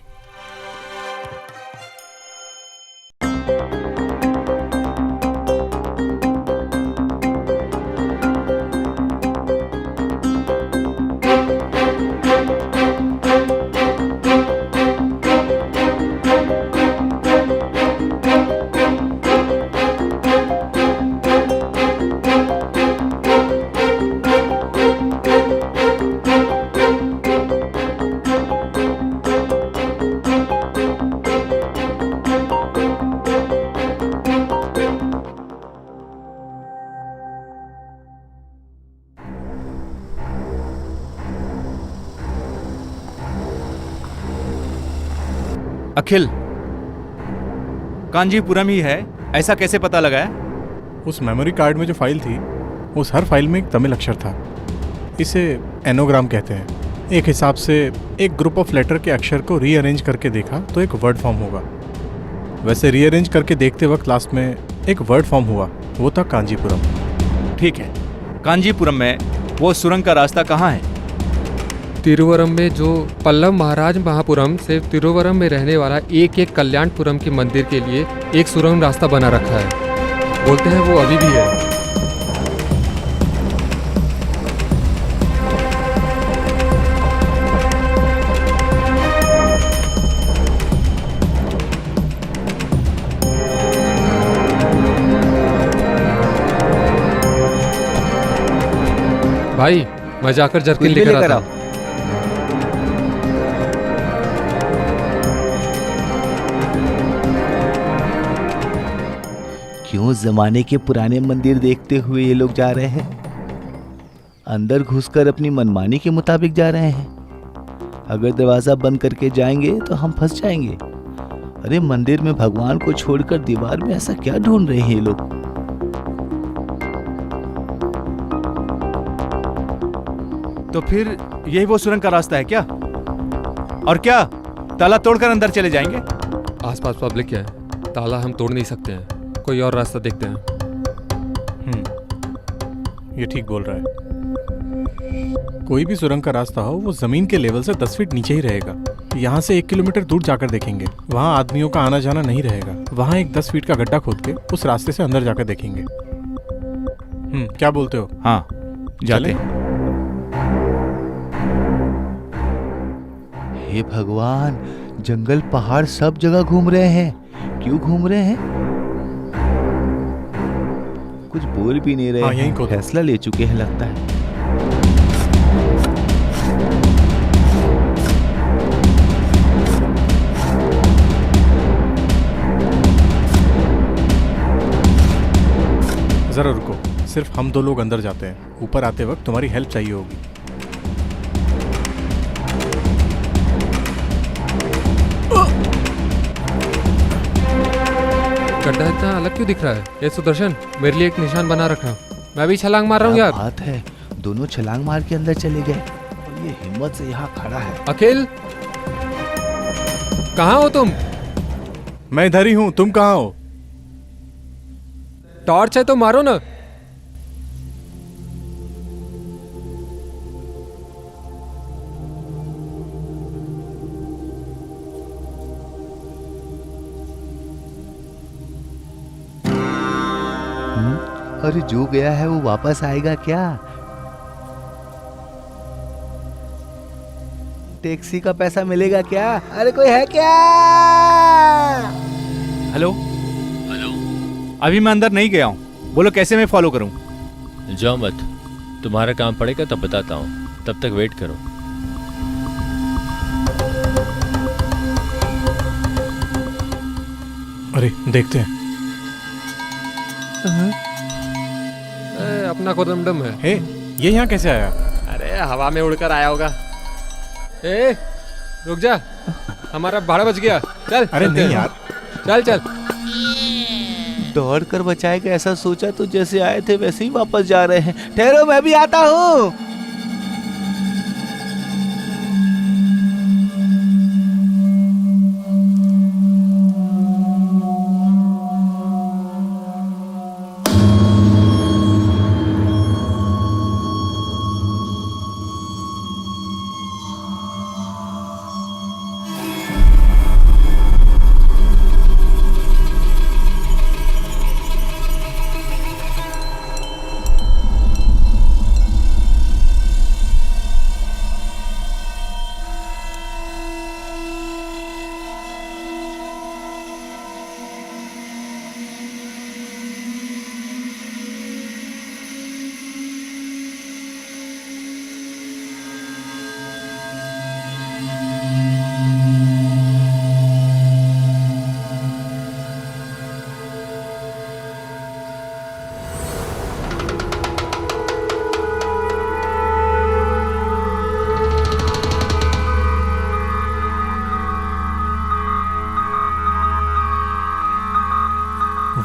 अखिल, कांजीपुरम ही है, ऐसा कैसे पता लगाया? उस मेमोरी कार्ड में जो फाइल थी, उस हर फाइल में एक तमिल अक्षर था। इसे एनोग्राम कहते हैं। एक हिसाब से एक ग्रुप ऑफ लेटर के अक्षर को रीअरेंज करके देखा तो एक वर्ड फॉर्म होगा। वैसे रीअरेंज करके देखते वक्त लास्ट में एक वर्ड फॉर्म हुआ, वो था कांजीपुरम। ठीक है, कांजीपुरम में वो सुरंग का रास्ता कहाँ है? तिरुवरम में जो पल्लव महाराज महापुरम से तिरुवरम में रहने वाला एक कल्याणपुरम के मंदिर के लिए एक सुरंग रास्ता बना रखा है। बोलते हैं वो अभी भी है। भाई, मैं जाकर जर्किन लेकर आता हूं। क्यों जमाने के पुराने मंदिर देखते हुए ये लोग जा रहे हैं? अंदर घुसकर अपनी मनमानी के मुताबिक जा रहे हैं। अगर दरवाजा बंद करके जाएंगे तो हम फंस जाएंगे। अरे मंदिर में भगवान को छोड़कर दीवार में ऐसा क्या ढूंढ रहे हैं ये लोग? तो फिर यही वो सुरंग का रास्ता है क्या? और क्या ताला तोड़कर अंदर चले जाएंगे? आसपास पब्लिक है, ताला हम तोड़ नहीं सकते हैं, कोई और रास्ता देखते हैं। ये ठीक बोल रहा है। कोई भी सुरंग का रास्ता हो वो जमीन के लेवल से 10 फीट नीचे ही रहेगा। यहाँ से 1 किलोमीटर दूर जाकर देखेंगे, वहाँ आदमियों का आना जाना नहीं रहेगा। वहाँ एक 10 फीट का गड्ढा खोद के उस रास्ते से अंदर जाकर देखेंगे। क्या बोलते हो? हाँ, जाते हैं। हे भगवान, जंगल पहाड़ सब जगह घूम रहे हैं। क्यों घूम रहे हैं? कुछ बोल भी नहीं रहे हाँ, यहीं हैं। को- फैसला ले चुके हैं लगता है। जरा रुको, सिर्फ हम 2 लोग अंदर जाते हैं। ऊपर आते वक्त तुम्हारी हेल्प चाहिए होगी। गड्ढा इतना अलग क्यों दिख रहा है? ये सुदर्शन, मेरे लिए एक निशान बना रखना, मैं भी छलांग मार रहा हूँ क्या यार। बात है, दोनों छलांग मार के अंदर चले गए और ये हिम्मत से यहाँ खड़ा है। अखिल, कहाँ हो तुम? मैं इधर ही हूँ, तुम कहाँ हो? टॉर्च है तो मारो ना। अरे जो गया है वो वापस आएगा क्या? टैक्सी का पैसा मिलेगा क्या? अरे कोई है क्या? हेलो हेलो, अभी मैं अंदर नहीं गया हूँ, बोलो कैसे मैं फॉलो करूँ? जाओ मत, तुम्हारा काम पड़ेगा तब बताता हूँ, तब तक वेट करो। अरे देखते हैं। अपना कोदमडम है। हे, ये यहाँ कैसे आया? अरे हवा में उड़कर आया होगा। ए, रुक जा, हमारा भाड़ा बच गया। चल। अरे चलते नहीं हैं। यार। चल चल। दौड़ कर बचाएगा ऐसा सोचा तो जैसे आए थे वैसे ही वापस जा रहे हैं। ठहरो, मैं भी आता हूँ।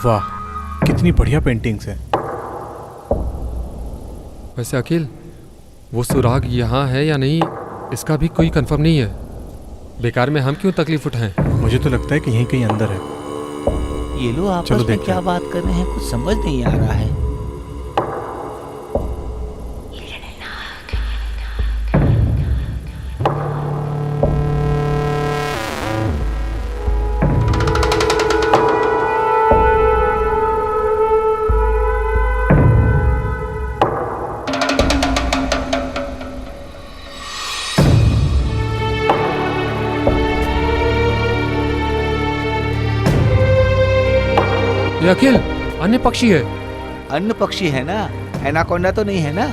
वाह, कितनी बढ़िया पेंटिंग्स हैं। वैसे अखिल, वो सुराग यहाँ है या नहीं इसका भी कोई कंफर्म नहीं है। बेकार में हम क्यों तकलीफ उठाएं? मुझे तो लगता है कि यहीं कहीं अंदर है। ये लोग आपस चलो में देखते क्या हैं। बात कर रहे हैं, कुछ समझ नहीं आ रहा है। ये अखिल, अन्य पक्षी है। अन्य पक्षी है ना, एनाकोंडा तो नहीं है ना?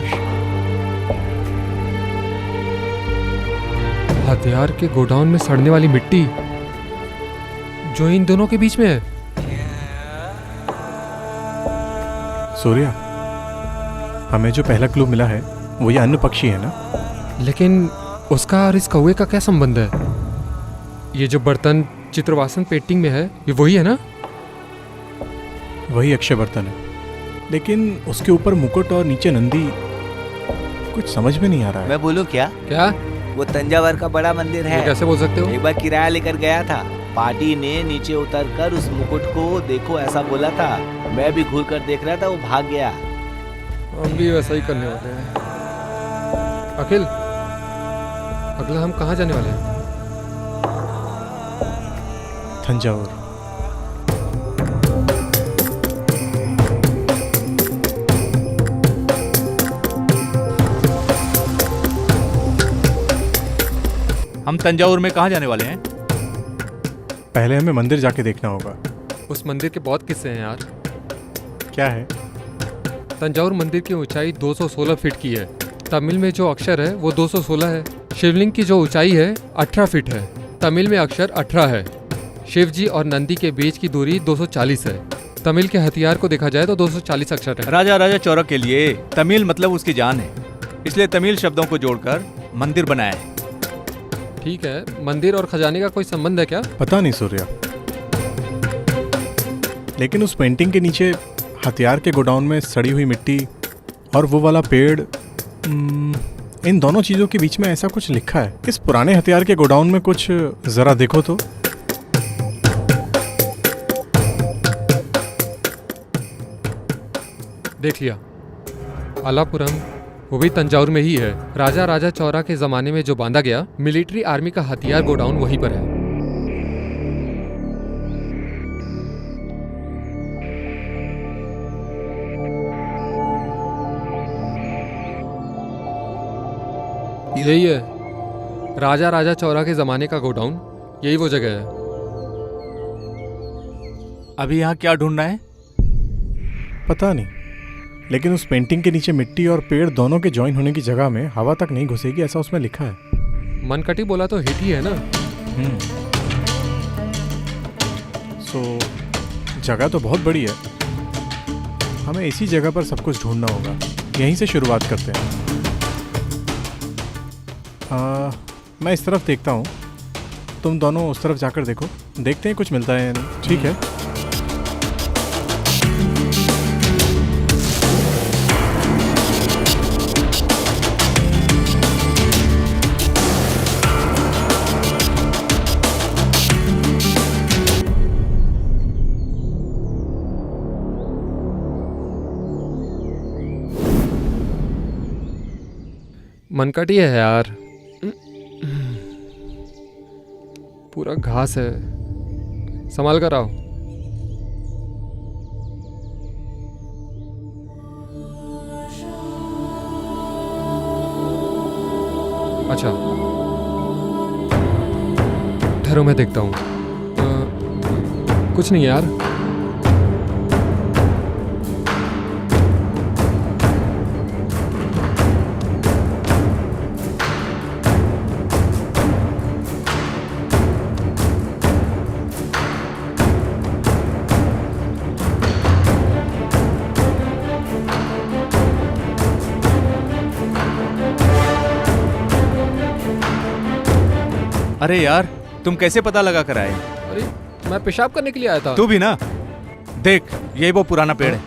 हथियार के गोडाउन में सड़ने वाली मिट्टी जो इन दोनों के बीच में है। सूर्या, हमें जो पहला क्लू मिला है वो ये अन्य पक्षी है ना? लेकिन उसका और इस कौवे का क्या संबंध है? ये जो बर्तन चित्रवासन पेंटिंग में है ये वही है ना? वही अक्षय बर्तन है, लेकिन उसके ऊपर मुकुट और नीचे नंदी कुछ समझ में नहीं आ रहा है। मैं बोलूं क्या? क्या? वो तंजावर का बड़ा मंदिर ये है। कैसे बोल सकते हो? एक बार किराया लेकर गया था, पार्टी ने नीचे उतरकर उस मुकुट को देखो ऐसा बोला था। मैं भी घूर कर देख रहा था, वो भाग गया। हम भी वैसा ही करने वाले हैं। अखिल, अगला हम कहाँ जाने वाले हैं? तंजावुर। हम तंजावुर में कहाँ जाने वाले हैं? पहले हमें मंदिर जाके देखना होगा। उस मंदिर के बहुत किस्से हैं यार। क्या है? तंजावुर मंदिर की ऊंचाई 216 फीट की है। तमिल में जो अक्षर है वो 216 है। शिवलिंग की जो ऊंचाई है 18 फीट है। तमिल में अक्षर 18 है। शिव जी और नंदी के बीच की दूरी 240 है। तमिल के हथियार को देखा जाए तो 240 अक्षर है। राजा राजा चौरा के लिए तमिल मतलब उसकी जान है, इसलिए तमिल शब्दों को जोड़कर मंदिर बनाया है। ठीक है, मंदिर और खजाने का कोई संबंध है क्या? पता नहीं सूर्या, लेकिन उस पेंटिंग के नीचे हथियार के गोडाउन में सड़ी हुई मिट्टी और वो वाला पेड़, इन दोनों चीज़ों के बीच में ऐसा कुछ लिखा है। इस पुराने हथियार के गोडाउन में कुछ ज़रा देखो तो। देख लिया, अलापुरम, वो भी तंजावुर में ही है। राजा राजा चौरा के ज़माने में जो बांधा गया मिलिट्री आर्मी का हथियार गोडाउन वहीं पर है। यही है, राजा राजा चौरा के ज़माने का गोडाउन, यही वो जगह है। अभी यहाँ क्या ढूंढना है? पता नहीं, लेकिन उस पेंटिंग के नीचे मिट्टी और पेड़ दोनों के जॉइन होने की जगह में हवा तक नहीं घुसेगी, ऐसा उसमें लिखा है। मनकटी बोला तो हिट ही है ना। सो जगह तो बहुत बड़ी है। हमें इसी जगह पर सब कुछ ढूंढना होगा। यहीं से शुरुआत करते हैं। मैं इस तरफ देखता हूँ, तुम दोनों उस तरफ जाकर देखो, देखते हैं कुछ मिलता है या नहीं। ठीक है। मनकटी है यार, पूरा घास है, संभाल कर आओ। अच्छा, ठहरो मैं देखता हूँ। कुछ नहीं यार। अरे यार, तुम कैसे पता लगा कर आए? अरे मैं पेशाब करने के लिए आया था। तू भी ना देख, ये वो पुराना पेड़ है।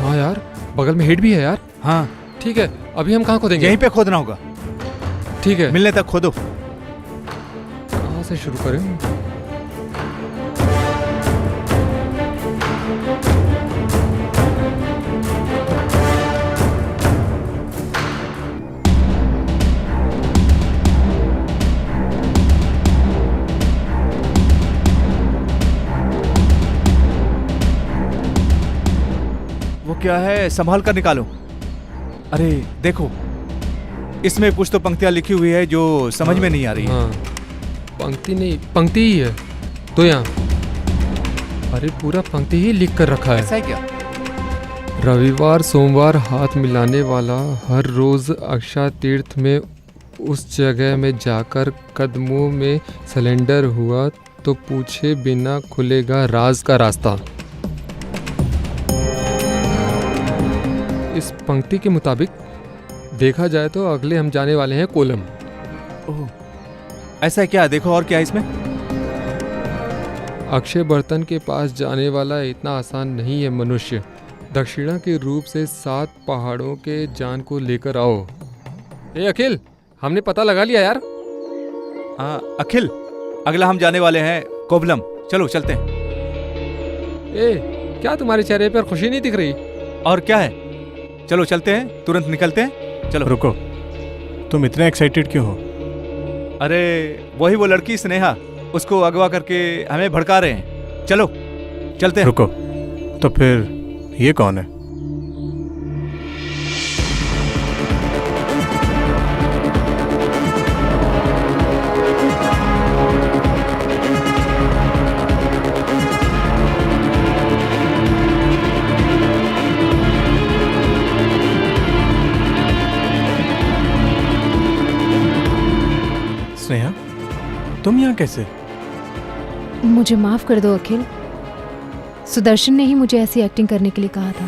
हाँ यार, बगल में हेड भी है यार। हाँ ठीक है, अभी हम कहाँ खोदेंगे? यहीं पे खोदना होगा। ठीक है, मिलने तक खोदो। कहाँ से शुरू करें? वो क्या है, संभाल कर निकालो। अरे देखो, इसमें कुछ तो पंक्तियां लिखी हुई है जो समझ में नहीं आ रही है। हाँ, पंक्ति नहीं, पंक्ति ही है तो यहाँ। अरे पूरा पंक्ति ही लिख कर रखा है। ऐसा है क्या? रविवार सोमवार हाथ मिलाने वाला हर रोज अक्षय तीर्थ में उस जगह में जाकर कदमों में सिलेंडर हुआ तो पूछे बिना खुलेगा राज का रास्ता। इस पंक्ति के मुताबिक देखा जाए तो अगले हम जाने वाले हैं कोलम। ओह, ऐसा है क्या? देखो और क्या है इसमें? अक्षय बर्तन के पास जाने वाला इतना आसान नहीं है मनुष्य। दक्षिणा के रूप से 7 पहाड़ों के जान को लेकर आओ। ए अखिल, हमने पता लगा लिया यार। हाँ अखिल, अगला हम जाने वाले हैं कोवलम। चलो चलते हैं। ए, क्या तुम्हारे चेहरे पर खुशी नहीं दिख रही? और क्या है, चलो चलते हैं, तुरंत निकलते हैं। चलो। रुको, तुम इतने एक्साइटेड क्यों हो? अरे वही वो लड़की स्नेहा, उसको अगवा करके हमें भड़का रहे हैं। चलो चलते हैं। रुको, तो फिर ये कौन है? स्नेहा, तुम यहाँ कैसे? मुझे माफ कर दो अखिल, सुदर्शन ने ही मुझे ऐसी एक्टिंग करने के लिए कहा था।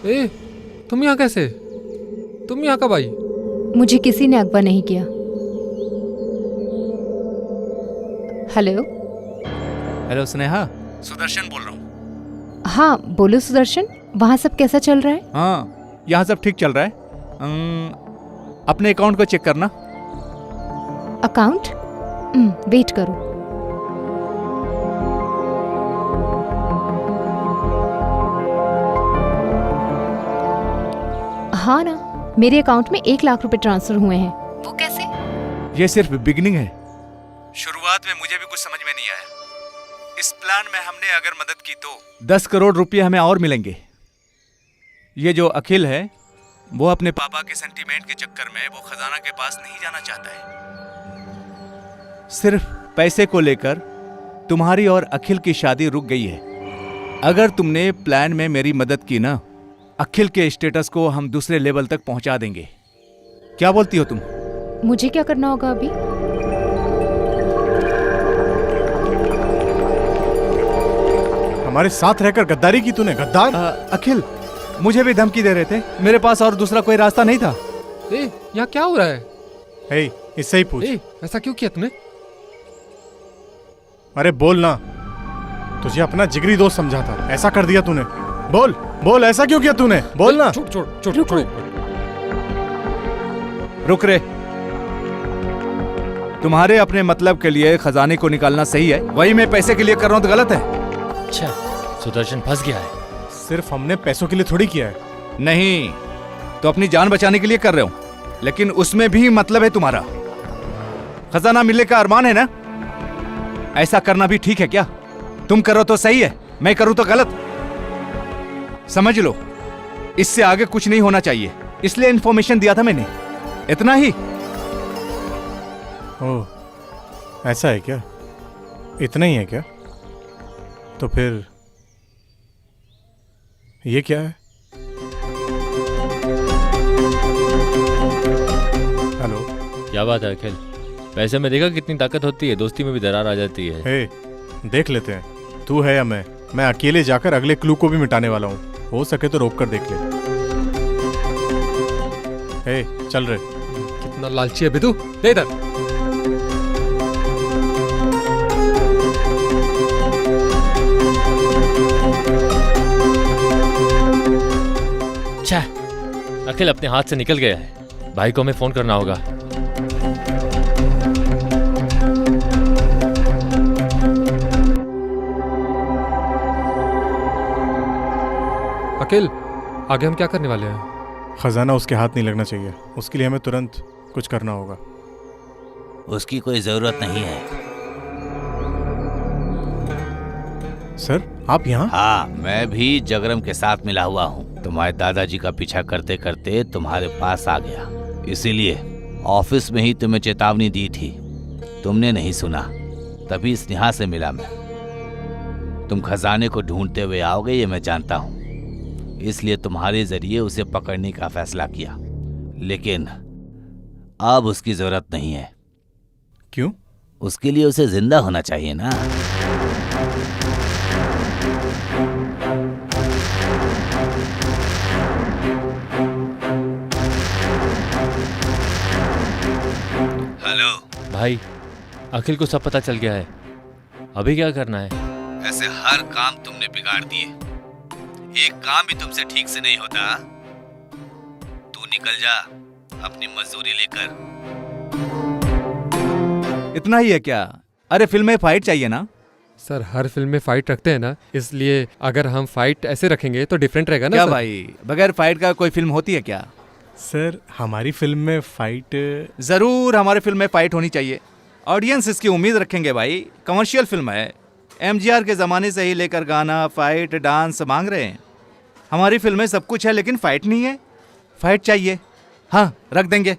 ए, तुम यहाँ कैसे? तुम यहाँ कब आई? मुझे किसी ने अगवा नहीं किया। हेलो। हेलो स्नेहा, सुदर्शन बोल रहा हूँ। हाँ बोलो सुदर्शन, वहाँ सब कैसा चल रहा है? हाँ यहाँ सब ठीक चल रहा है। अपने अकाउंट को चेक करना। अकाउंट? वेट करो। हाँ ना, मेरे अकाउंट में 1 लाख रुपए ट्रांसफर हुए हैं। वो कैसे? ये सिर्फ बिगिनिंग है। शुरुआत में मुझे भी कुछ समझ में नहीं आया। इस प्लान में हमने अगर मदद की तो 10 करोड़ रुपए हमें और मिलेंगे। ये जो अखिल है, वो अपने पापा के सेंटीमेंट के चक्कर में वो खजाना के पास नहीं जाना चाहता है। सिर्फ पैसे को लेकर तुम्हारी और अखिल की शादी रुक गई है। अगर तुमने प्लान में मेरी मदद की ना, अखिल के स्टेटस को हम दूसरे लेवल तक पहुंचा देंगे। क्या बोलती हो तुम? मुझे क्या करना होगा अभी? हमारे साथ रहकर गद्दारी की तूने, गद्दार। अखिल मुझे भी धमकी दे रहे थे, मेरे पास और दूसरा कोई रास्ता नहीं था। ए, यहाँ क्या हो रहा है? हे, इससे ही पूछ। ए, ऐसा क्यों किया तुमने? अरे बोल ना, तुझे अपना जिगरी दोस्त समझा था, ऐसा कर दिया तूने। बोल बोल, ऐसा क्यों किया तूने? बोल ना। छोड़ छोड़ छोड़ रुको। छोड़। रुक रे, तुम्हारे अपने मतलब के लिए खजाने को निकालना सही है, वही मैं पैसे के लिए कर रहा हूं तो गलत है? अच्छा, सुदर्शन फंस गया है। सिर्फ हमने पैसों के लिए थोड़ी किया है। नहीं तो अपनी जान बचाने के लिए कर रहे हो, लेकिन उसमें भी मतलब है तुम्हारा। खजाना मिलने का अरमान है ना? ऐसा करना भी ठीक है क्या? तुम करो तो सही है, मैं करूं तो गलत। समझ लो, इससे आगे कुछ नहीं होना चाहिए, इसलिए इंफॉर्मेशन दिया था मैंने, इतना ही। ओह, ऐसा है क्या? इतना ही है क्या? तो फिर ये क्या है? हेलो। क्या बात है अखिल? वैसे में देखा कितनी ताकत होती है, दोस्ती में भी दरार आ जाती है। हे, देख लेते हैं, तू है या मैं अकेले जाकर अगले क्लू को भी मिटाने वाला हूँ। हो सके तो रोक कर देख ले। हे, चल रहे। कितना लालची है बिदू, दे इधर। अच्छा, अखिल अपने हाथ से निकल गया है। भाई को हमें फोन करना होगा। अखिल, आगे हम क्या करने वाले हैं? खजाना उसके हाथ नहीं लगना चाहिए, उसके लिए हमें तुरंत कुछ करना होगा। उसकी कोई जरूरत नहीं है। सर, आप यहाँ? हाँ, मैं भी जगरम के साथ मिला हुआ हूँ। तुम्हारे दादाजी का पीछा करते करते तुम्हारे पास आ गया, इसीलिए ऑफिस में ही तुम्हें चेतावनी दी थी, तुमने नहीं सुना, तभी स्नेहा से मिला मैं। तुम खजाने को ढूंढते हुए आओगे ये मैं जानता हूँ, इसलिए तुम्हारे जरिए उसे पकड़ने का फैसला किया, लेकिन अब उसकी जरूरत नहीं है। क्यों? उसके लिए उसे जिंदा होना चाहिए ना। हेलो भाई, अखिल को सब पता चल गया है, अभी क्या करना है? ऐसे हर काम तुमने बिगाड़ दिए, एक काम भी तुमसे ठीक से नहीं होता। तू निकल जा, अपनी मजदूरी लेकर। इतना ही है क्या? अरे फिल्म में फाइट चाहिए ना। सर हर फिल्म में फाइट रखते हैं ना, इसलिए अगर हम फाइट ऐसे रखेंगे तो डिफरेंट रहेगा ना क्या सर? भाई, बगैर फाइट का कोई फिल्म होती है क्या? सर हमारी फिल्म में फाइट जरूर हमारे फिल्म में फाइट होनी चाहिए। ऑडियंस इसकी उम्मीद रखेंगे भाई। कमर्शियल फिल्म है। एमजीआर के ज़माने से ही लेकर गाना, फाइट, डांस मांग रहे हैं। हमारी फिल्म में सब कुछ है लेकिन फाइट नहीं है। फाइट चाहिए। हाँ, रख देंगे।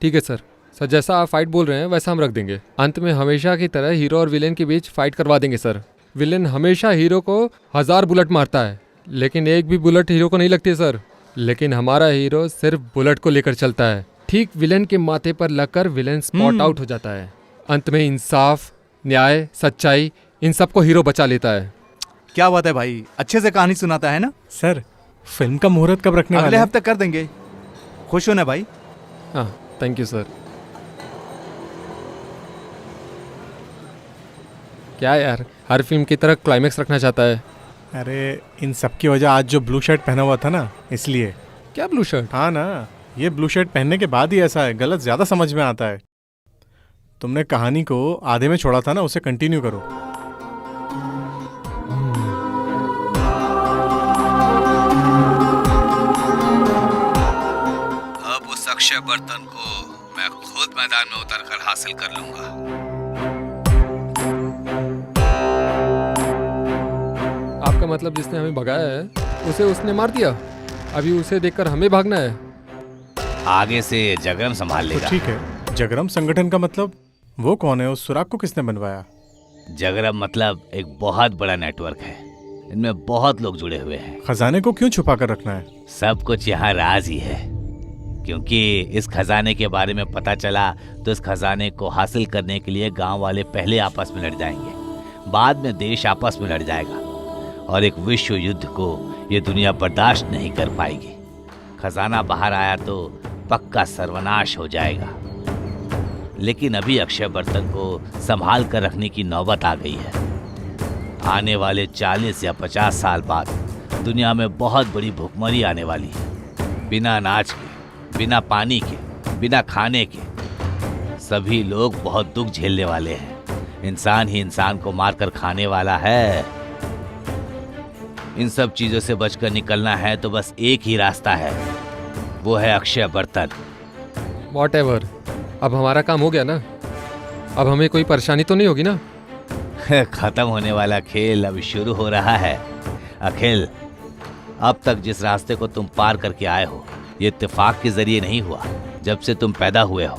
ठीक है सर। सर जैसा आप फाइट बोल रहे हैं वैसा हम रख देंगे। अंत में हमेशा की तरह हीरो और विलेन के बीच फाइट करवा देंगे सर। विलेन हमेशा हीरो को 1000 बुलेट मारता है, लेकिन एक भी बुलेट हीरो को नहीं लगती है सर। लेकिन हमारा हीरो सिर्फ बुलेट को लेकर चलता है। ठीक विलेन के माथे पर लगकर विलेन स्पॉट आउट हो जाता है। अंत में इंसाफ, न्याय, सच्चाई, इन सबको हीरो बचा लेता है। क्या बात है भाई, अच्छे से कहानी सुनाता है ना। सर फिल्म का मुहूर्त कब रखने अगले वाले हैं? हफ्ते कर देंगे। खुश हो ना भाई? हाँ, थैंक यू सर। क्या यार, हर फिल्म की तरह क्लाइमेक्स रखना चाहता है। अरे इन सब की वजह आज जो ब्लू शर्ट पहना हुआ था ना, इसलिए। क्या ब्लू शर्ट? हाँ ना, ये ब्लू शर्ट पहनने के बाद ही ऐसा है। गलत ज़्यादा समझ में आता है। तुमने कहानी को आधे में छोड़ा था ना, उसे कंटिन्यू करो। अब उस अक्षय बर्तन को मैं खुद मैदान में उतरकर हासिल कर लूंगा। आपका मतलब जिसने हमें भगाया है उसे उसने मार दिया, अभी उसे देखकर हमें भागना है? आगे से जगरम संभाल तो लेगा। ठीक है, जगरम संगठन का मतलब वो कौन है? उस सुराग को किसने बनवाया? जगरम मतलब एक बहुत बड़ा नेटवर्क है। इनमें बहुत लोग जुड़े हुए हैं। खजाने को क्यों छुपा कर रखना है? सब कुछ यहाँ राज ही है, क्योंकि इस खजाने के बारे में पता चला तो इस खजाने को हासिल करने के लिए गांव वाले पहले आपस में लड़ जाएंगे, बाद में देश आपस में लड़ जाएगा और एक विश्व युद्ध को ये दुनिया बर्दाश्त नहीं कर पाएगी। खजाना बाहर आया तो पक्का सर्वनाश हो जाएगा। लेकिन अभी अक्षय बर्तन को संभाल कर रखने की नौबत आ गई है। आने वाले 40 या 50 साल बाद दुनिया में बहुत बड़ी भुखमरी आने वाली है। बिना अनाज के, बिना पानी के, बिना खाने के सभी लोग बहुत दुख झेलने वाले हैं। इंसान ही इंसान को मारकर खाने वाला है। इन सब चीजों से बचकर निकलना है तो बस एक ही रास्ता है, वो है अक्षय बर्तन। Whatever, अब हमारा काम हो गया ना, अब हमें कोई परेशानी तो नहीं होगी ना? खत्म होने वाला खेल अब शुरू हो रहा है। अखिल, अब तक जिस रास्ते को तुम पार करके आए हो, ये इत्तेफाक के जरिए नहीं हुआ। जब से तुम पैदा हुए हो,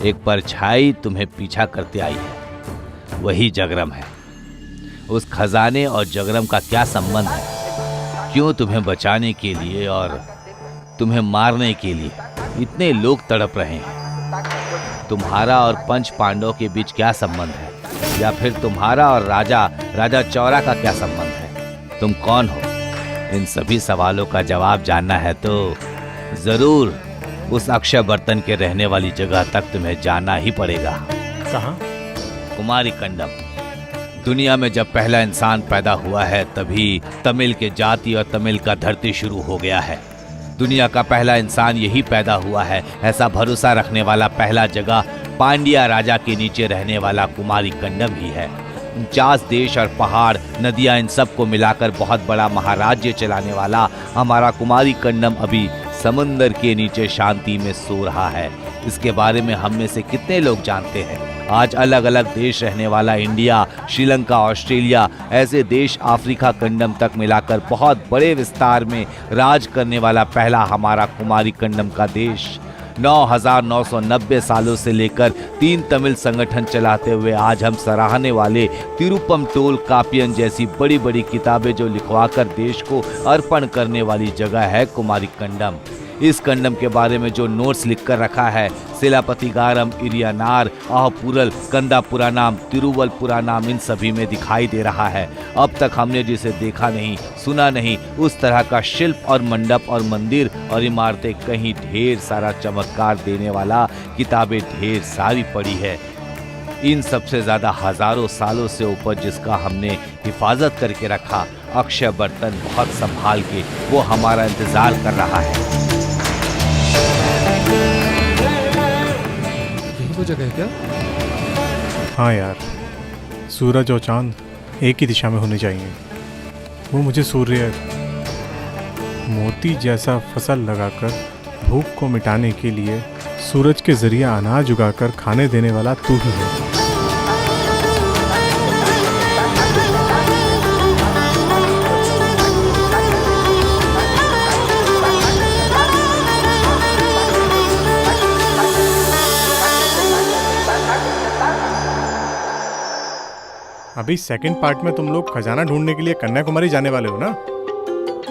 एक परछाई तुम्हें पीछा करते आई है, वही जगरम है। उस खजाने और जगरम का क्या संबंध है? क्यों तुम्हें बचाने के लिए और तुम्हें मारने के लिए इतने लोग तड़प रहे हैं? तुम्हारा और पंच पांडवों के बीच क्या संबंध है? या फिर तुम्हारा और राजा चौरा का क्या संबंध है? तुम कौन हो? इन सभी सवालों का जवाब जानना है तो जरूर उस अक्षय बर्तन के रहने वाली जगह तक तुम्हें जाना ही पड़ेगा। कहाँ? कुमारी कंडम। दुनिया में जब पहला इंसान पैदा हुआ है तभी तमिल के जाति और तमिल का धरती शुरू हो गया है। दुनिया का पहला इंसान यही पैदा हुआ है, ऐसा भरोसा रखने वाला पहला जगह पांड्या राजा के नीचे रहने वाला कुमारी कंडम ही है। 49 देश और पहाड़, नदियां, इन सब को मिलाकर बहुत बड़ा महाराज्य चलाने वाला हमारा कुमारी कंडम अभी समुंदर के नीचे शांति में सो रहा है। इसके बारे में हम में से कितने लोग जानते हैं? आज अलग अलग देश रहने वाला इंडिया, श्रीलंका, ऑस्ट्रेलिया, ऐसे देश अफ्रीका कंडम तक मिलाकर बहुत बड़े विस्तार में राज करने वाला पहला हमारा कुमारी कंडम का देश 9,990 सालों से लेकर 3 तमिल संगठन चलाते हुए आज हम सराहने वाले तिरुपम टोल कापियन जैसी बड़ी बड़ी किताबें जो लिखवाकर देश को अर्पण करने वाली जगह है कुमारी कंडम। इस कंडम के बारे में जो नोट्स लिखकर रखा है सिलापतिगारम, इरियानार, आहपुरल, कंदापुरानाम, तिरुवलपुरानाम, इन सभी में दिखाई दे रहा है। अब तक हमने जिसे देखा नहीं, सुना नहीं, उस तरह का शिल्प और मंडप और मंदिर और इमारतें कहीं ढेर सारा चमत्कार देने वाला किताबें ढेर सारी पड़ी है। इन सबसे ज्यादा हजारों सालों से ऊपर जिसका हमने हिफाजत करके रखा, अक्षय बर्तन बहुत संभाल के वो हमारा इंतजार कर रहा है। वो जगह है क्या? हाँ यार, सूरज और चांद एक ही दिशा में होने चाहिए। वो मुझे सूर्य मोती जैसा फसल लगाकर भूख को मिटाने के लिए सूरज के जरिए अनाज उगाकर खाने देने वाला तू ही है। अभी सेकंड पार्ट में तुम लोग खजाना ढूंढने के लिए कन्याकुमारी जाने वाले हो ना?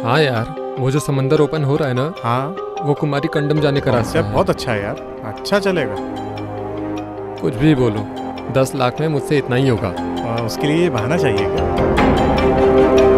हाँ यार, वो जो समंदर ओपन हो रहा है ना, हाँ, वो कुमारी कंडम जाने का रास्ता कॉन्सेप्ट है। बहुत अच्छा है यार, अच्छा चलेगा। कुछ भी बोलो, 10 लाख में मुझसे इतना ही होगा। उसके लिए ये बहाना चाहिए क्या?